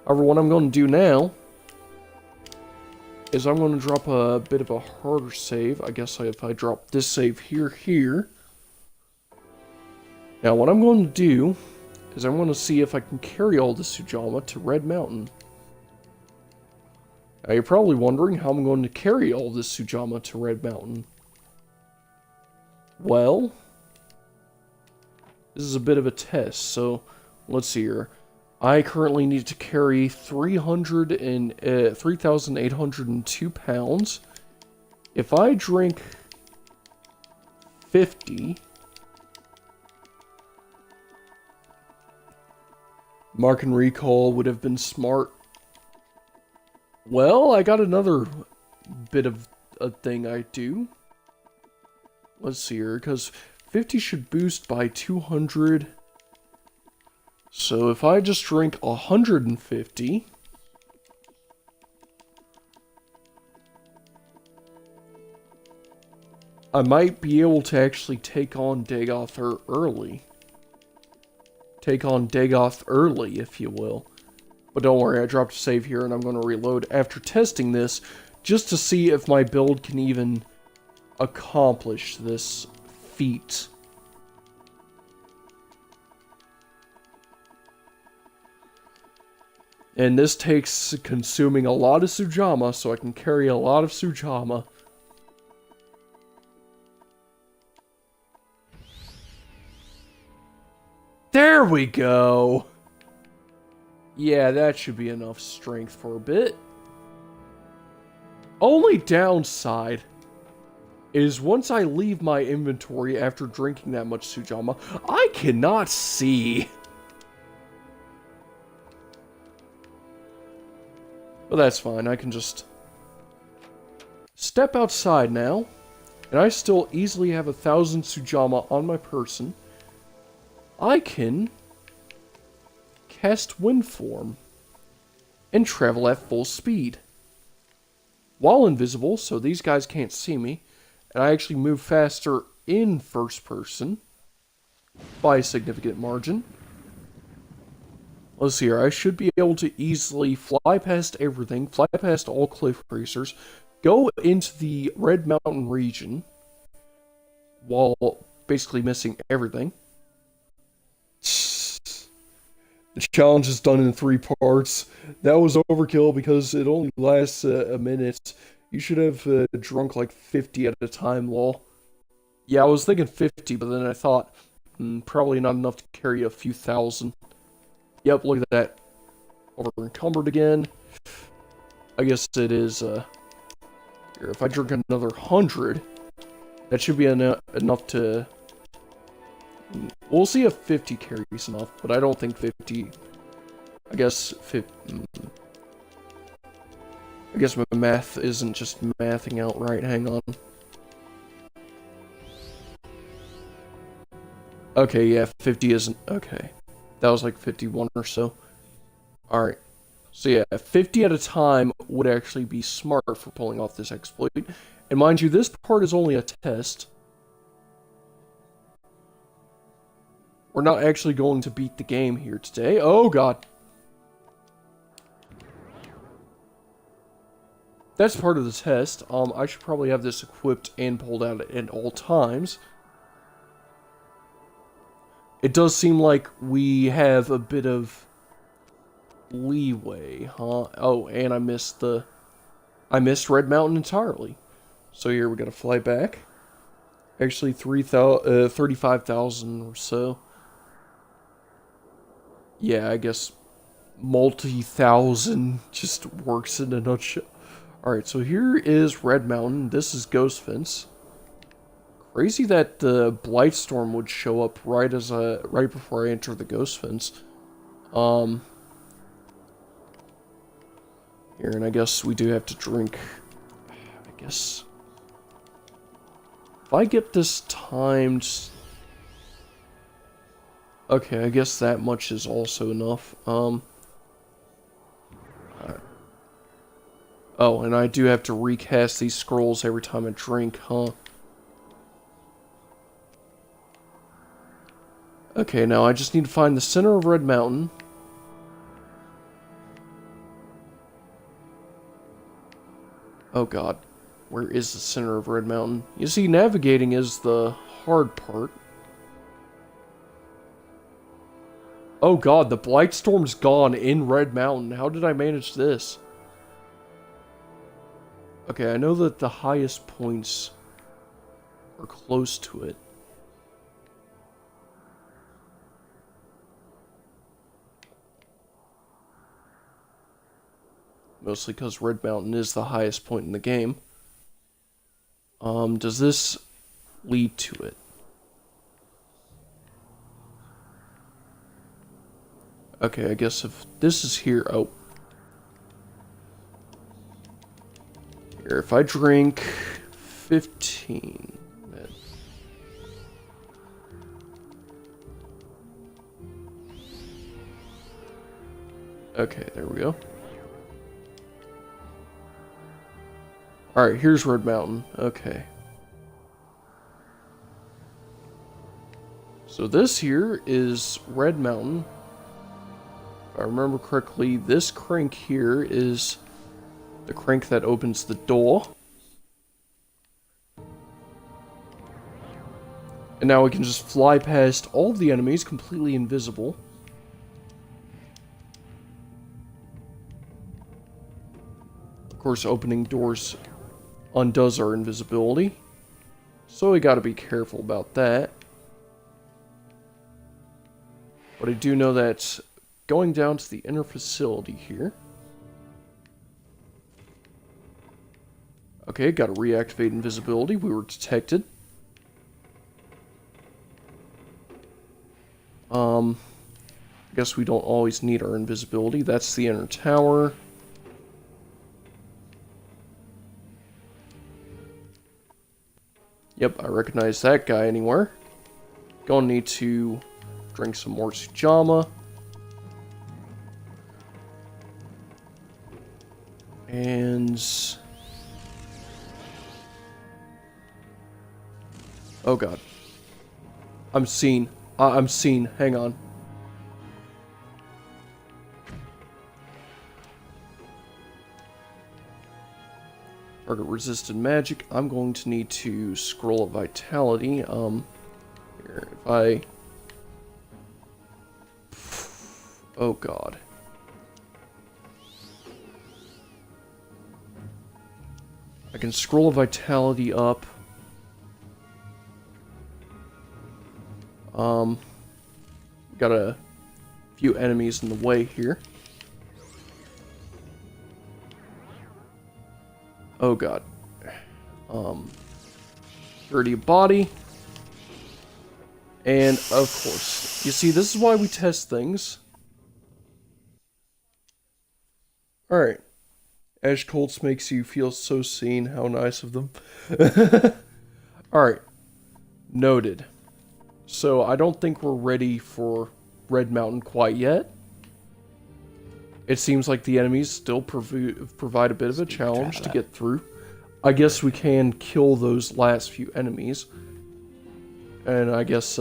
Speaker 1: However, what I'm going to do now is I'm going to drop a bit of a harder save. I guess if I drop this save here. Now what I'm going to do is I'm going to see if I can carry all the Sujama to Red Mountain. Now you're probably wondering how I'm going to carry all this Sujama to Red Mountain. Well, this is a bit of a test, so let's see here. I currently need to carry 3,802 pounds. If I drink 50, Mark and Recall would have been smart. Well, I got another bit of a thing I do. Let's see here, because 50 should boost by 200. So if I just drink 150, I might be able to actually take on Dagoth early. Take on Dagoth early, if you will. But don't worry, I dropped a save here and I'm going to reload after testing this just to see if my build can even accomplish this feat. And this takes consuming a lot of Sujama, so I can carry a lot of Sujama. There we go! Yeah, that should be enough strength for a bit. Only downside is once I leave my inventory after drinking that much Sujama, I cannot see. But that's fine, I can just step outside now, and I still easily have 1,000 Sujama on my person. I can cast Wind Form and travel at full speed while invisible, so these guys can't see me, and I actually move faster in first person by a significant margin. Let's see here, I should be able to easily fly past everything, fly past all cliff racers, go into the Red Mountain region, while basically missing everything. The challenge is done in 3 parts. That was overkill because it only lasts a minute. You should have drunk like 50 at a time, lol. Yeah, I was thinking 50, but then I thought, probably not enough to carry a few thousand. Yep, look at that. Over encumbered again. I guess it is, here, if I drink another 100, that should be enough to... We'll see if 50 carries enough, but I don't think 50... I guess 50... I guess my math isn't just mathing out right, hang on. Okay, yeah, 50 isn't... Okay. That was like 51 or so. Alright. So yeah, 50 at a time would actually be smart for pulling off this exploit. And mind you, this part is only a test. We're not actually going to beat the game here today. Oh god. That's part of the test. I should probably have this equipped and pulled out at all times. It does seem like we have a bit of leeway, huh? Oh, and I missed Red Mountain entirely. So here we gotta fly back. Actually, 35,000 or so. Yeah, I guess multi-thousand just works in a nutshell. Alright, so here is Red Mountain. This is Ghost Fence. Crazy that the Blightstorm would show up right before I enter the Ghost Fence. Here, and I guess we do have to drink. I guess if I get this timed. Okay, I guess that much is also enough. Alright. Oh, and I do have to recast these scrolls every time I drink, huh? Okay, now I just need to find the center of Red Mountain. Oh god. Where is the center of Red Mountain? You see, navigating is the hard part. Oh god, the Blightstorm's gone in Red Mountain. How did I manage this? Okay, I know that the highest points are close to it. Mostly because Red Mountain is the highest point in the game. Does this lead to it? Okay, I guess if this is here... Oh. Here, if I drink 15... Man. Okay, there we go. Alright, here's Red Mountain. Okay. So this here is Red Mountain. If I remember correctly, this crank here is the crank that opens the door. And now we can just fly past all of the enemies completely invisible. Of course, opening doors undoes our invisibility, so we gotta be careful about that. But I do know that going down to the inner facility here. Okay, gotta reactivate invisibility. We were detected. I guess we don't always need our invisibility. That's the inner tower. Yep, I recognize that guy anywhere. Gonna need to drink some more Sujamma. And... oh god. I'm seen. I'm seen. Hang on. Target resisted magic. I'm going to need to scroll of vitality. Here, if I... oh god. I can scroll of vitality up. Got a few enemies in the way here. Oh god. Purity of body. And of course, you see, this is why we test things. Alright. Ash Colts makes you feel so seen. How nice of them. Alright. Noted. So, I don't think we're ready for Red Mountain quite yet. It seems like the enemies still provide a bit of a challenge to get through. I guess we can kill those last few enemies. And I guess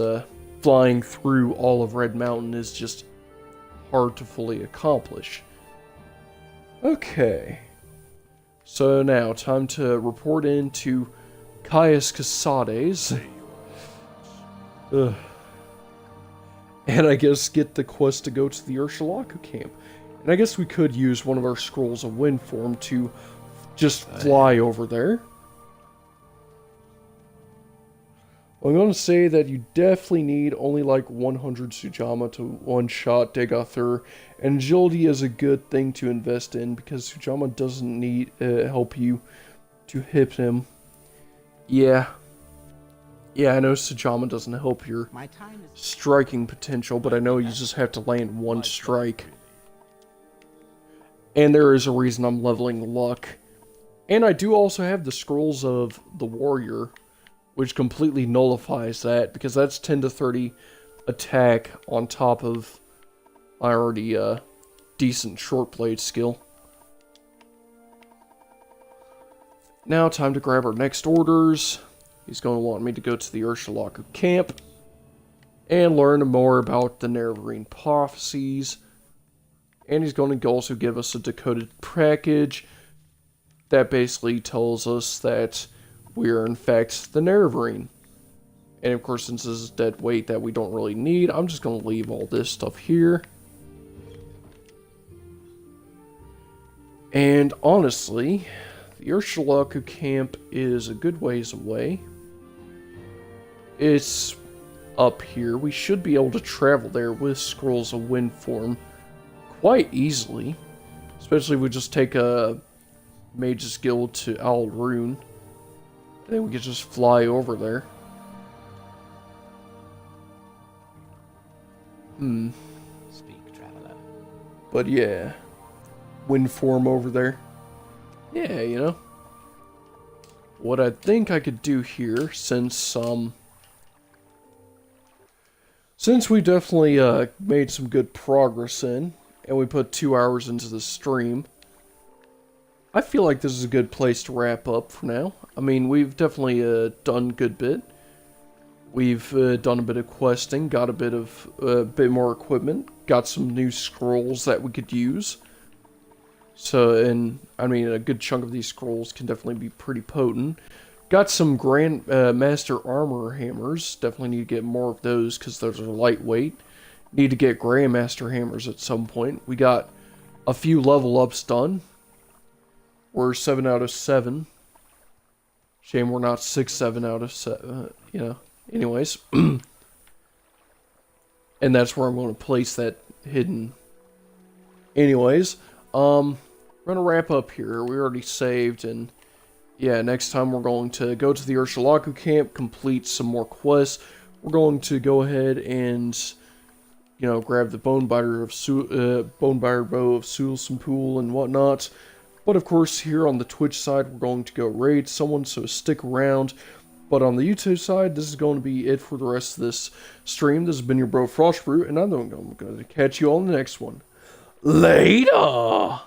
Speaker 1: flying through all of Red Mountain is just hard to fully accomplish. Okay. So now, time to report in to Caius Casades. And I guess get the quest to go to the Ursulaku camp. And I guess we could use one of our scrolls of wind form to just fly over there. Well, I'm going to say that you definitely need only like 100 Sujamma to one-shot Degathur, and agility is a good thing to invest in because Sujamma doesn't need help you to hit him. Yeah, I know Sujamma doesn't help your striking potential, but I know you just have to land one strike. And there is a reason I'm leveling luck. And I do also have the scrolls of the warrior, which completely nullifies that, because that's 10 to 30 attack on top of my already decent short blade skill. Now time to grab our next orders. He's going to want me to go to the Ursulaku camp and learn more about the Nerevarine prophecies. And he's going to also give us a decoded package that basically tells us that we are in fact the Nerevarine. And of course, since this is dead weight that we don't really need, I'm just going to leave all this stuff here. And honestly, the Ursulaku camp is a good ways away. It's up here. We should be able to travel there with Scrolls of Wind form quite easily. Especially if we just take a Mage's Guild to Al Rune. And then we could just fly over there.
Speaker 3: Speak, traveler.
Speaker 1: But yeah. Wind form over there. Yeah, you know. What I think I could do here, since we definitely made some good progress in, and we put 2 hours into the stream, I feel like this is a good place to wrap up for now. I mean, we've definitely done a good bit. We've done a bit of questing, got a bit more equipment, got some new scrolls that we could use. So, and I mean, a good chunk of these scrolls can definitely be pretty potent. Got some Grand Master Armor Hammers. Definitely need to get more of those because those are lightweight. Need to get Grandmaster Hammers at some point. We got a few level ups done. We're 7 out of 7. Shame we're not 6, 7 out of 7. You know. Anyways. And that's where I'm going to place that hidden. Anyways. We're going to wrap up here. We already saved, and yeah, next time we're going to go to the Ursulaku camp, complete some more quests. We're going to go ahead and, you know, grab the Bonebiter Bow of Sulsampool and whatnot. But of course, here on the Twitch side, we're going to go raid someone, so stick around. But on the YouTube side, this is going to be it for the rest of this stream. This has been your bro Frostbrute, and I'm going to catch you all in the next one. Later!